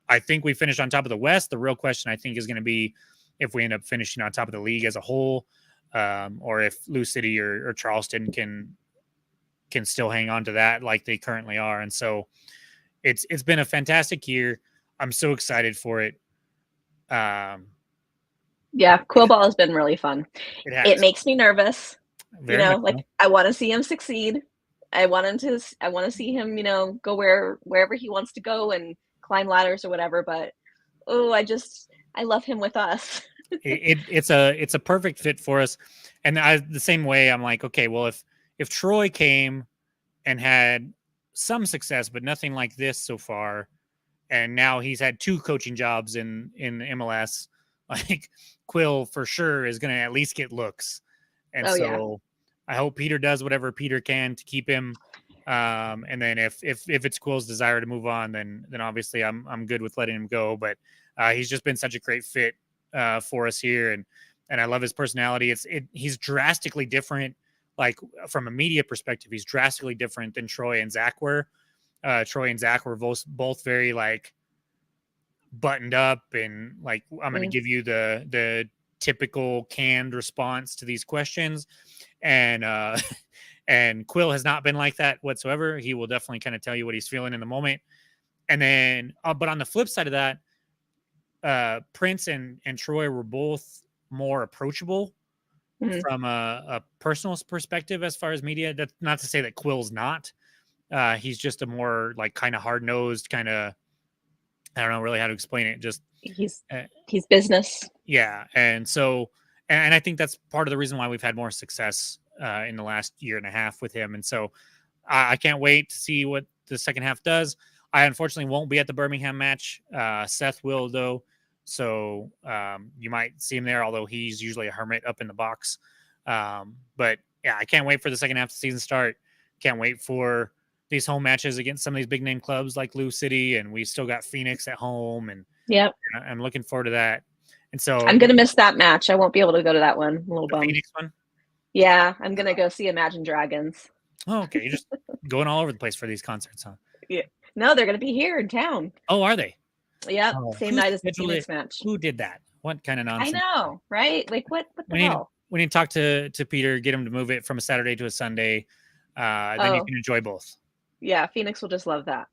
I think we finished on top of the West. The real question, I think, is going to be if we end up finishing on top of the league as a whole, or if Lou City or Charleston can still hang on to that like they currently are. And so it's been a fantastic year. I'm so excited for it. Yeah, Quill ball has been really fun. It It has makes me nervous, very much so. like, I wanna see him succeed. I wanna see him, go wherever he wants to go and climb ladders or whatever, but, oh, I love him with us. It's a perfect fit for us. And the same way I'm like, okay, well, if Troy came and had some success, but nothing like this so far, and now he's had 2 coaching jobs in MLS, like Quill for sure is going to at least get looks. And Oh, yeah. so I hope Peter does whatever Peter can to keep him. And then if it's Quill's desire to move on, then obviously I'm good with letting him go. But he's just been such a great fit for us here, and I love his personality. He's drastically different. Like from a media perspective, he's drastically different than Troy and Zach were. Troy and Zach were both very like buttoned up and like I'm going to Mm, give you the typical canned response to these questions, and and Quill has not been like that whatsoever. He will definitely kind of tell you what he's feeling in the moment, and then but on the flip side of that, Prince and Troy were both more approachable mhm. from a personal perspective as far as media. That's not to say that Quill's not. He's just a more like kind of hard nosed, kind of, I don't know really how to explain it. Just He's uh, he's business. yeah, and so and I think that's part of the reason why we've had more success in the last year and a half with him. And so I can't wait to see what the second half does. I unfortunately won't be at the Birmingham match. Seth will though, so you might see him there. Although he's usually a hermit up in the box. But yeah, I can't wait for the second half of the season start. Can't wait for these home matches against some of these big name clubs like Lou City, and we still got Phoenix at home, and Yep. I'm looking forward to that. And so I'm gonna miss that match. I won't be able to go to that one. I'm a little the bummed. Phoenix one. Yeah, I'm gonna go see Imagine Dragons. Oh, okay. You're just going all over the place for these concerts, huh? Yeah. No, they're gonna be here in town. Oh, are they? Yep, Oh, same who night as the scheduled it? Phoenix match. Who did that? What kind of I nonsense? know, right? Like, what the We need hell? we need to talk to Peter, get him to move it from a Saturday to a Sunday. Then you Oh, can enjoy both. yeah, Phoenix will just love that.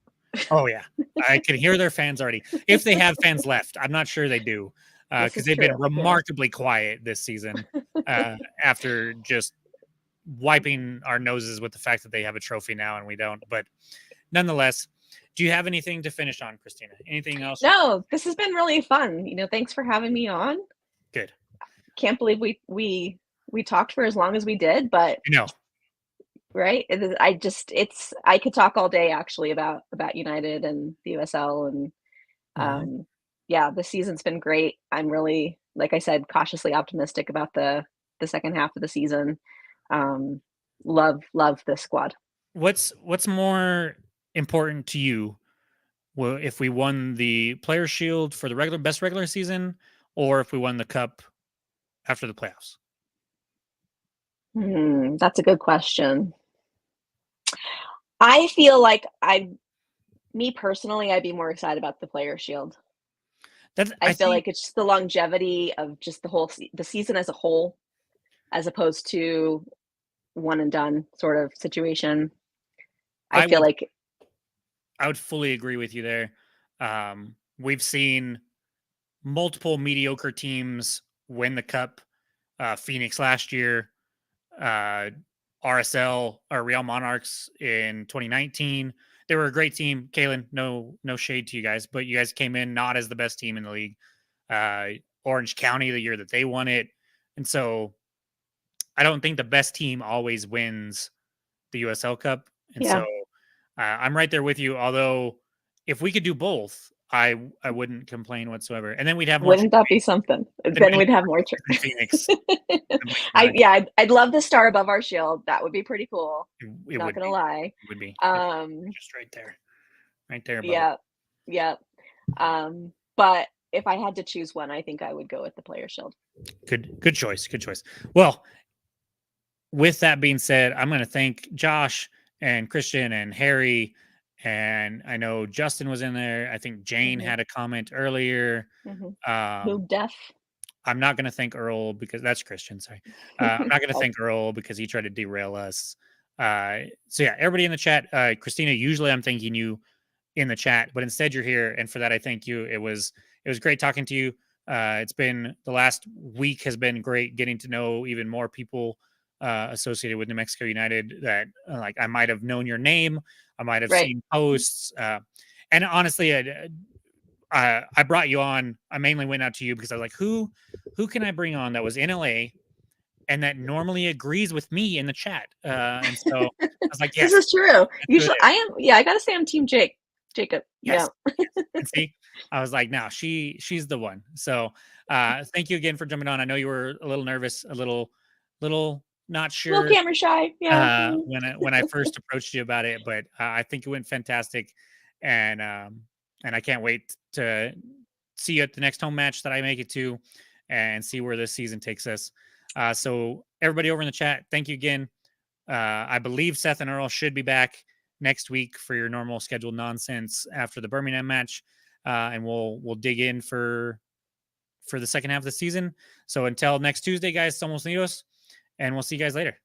Oh yeah, I can hear their fans already. If they have fans left, I'm not sure they do, This because is they've been true, yeah. remarkably quiet this season after just wiping our noses with the fact that they have a trophy now and we don't. But nonetheless, do you have anything to finish on, Christina? Anything else? No, this has been really fun, thanks for having me on. Good. Can't believe we talked for as long as we did, but I know. right? I could talk all day actually about United and the USL and Mhm. yeah, the season's been great. I'm really, like I said, cautiously optimistic about the second half of the season. Love this squad. What's more important to you? Well, if we won the Player Shield for the regular season, or if we won the Cup after the playoffs? That's a good question. I feel like me personally, I'd be more excited about the Player Shield. That's I I feel think like it's just the longevity of just the whole the season as a whole, as opposed to one and done sort of situation. I I feel would like I would fully agree with you there. We've seen multiple mediocre teams win the Cup. Phoenix last year, uh, RSL or Real Monarchs in 2019. They were a great team. Kalen, no shade to you guys, but you guys came in not as the best team in the league. Orange County the year that they won it, and so I don't think the best team always wins the USL Cup, and so yeah, I'm right there with you. Although if we could do both, I wouldn't complain whatsoever, and then we'd have more wouldn't that be something? than Then we'd have more. Phoenix. I'd love the star above our shield. That would be pretty cool. It Not would gonna be. lie. It would be. It's Um, just right there above it. yeah, yeah. But if I had to choose one, I think I would go with the player shield. Good choice. Good choice. Well, with that being said, I'm going to thank Josh and Christian and Harry. And I know Justin was in there. I think Jane Mhm, had a comment earlier. mhm. Um, Move deaf. I'm not going to thank Earl because that's Christian. Sorry. I'm not going to Oh, thank Earl because he tried to derail us. So, yeah, everybody in the chat. Christina, usually I'm thanking you in the chat, but instead you're here. And for that, I thank you. It was great talking to you. It's been the last week has been great getting to know even more people associated with New Mexico United that like I might have known your name, I might have right. seen posts, and honestly, I brought you on. I mainly went out to you because I was like, who can I bring on that was in LA and that normally agrees with me in the chat, and so I was like, This yes, is true. that's who it Usually, is. I am. Yeah, I gotta say, I'm Team Jacob. Yeah. Yes, yes. And see, I was like, "No, she's the one." So, thank you again for jumping on. I know you were a little nervous, little not Little sure camera shy. Yeah. when I first approached you about it, but I think it went fantastic, and I can't wait to see you at the next home match that I make it to, and see where this season takes us. So, everybody over in the chat, thank you again. I believe Seth and Earl should be back next week for your normal scheduled nonsense after the Birmingham match, and we'll dig in for the second half of the season. So until next Tuesday, guys, somos unidos, and we'll see you guys later.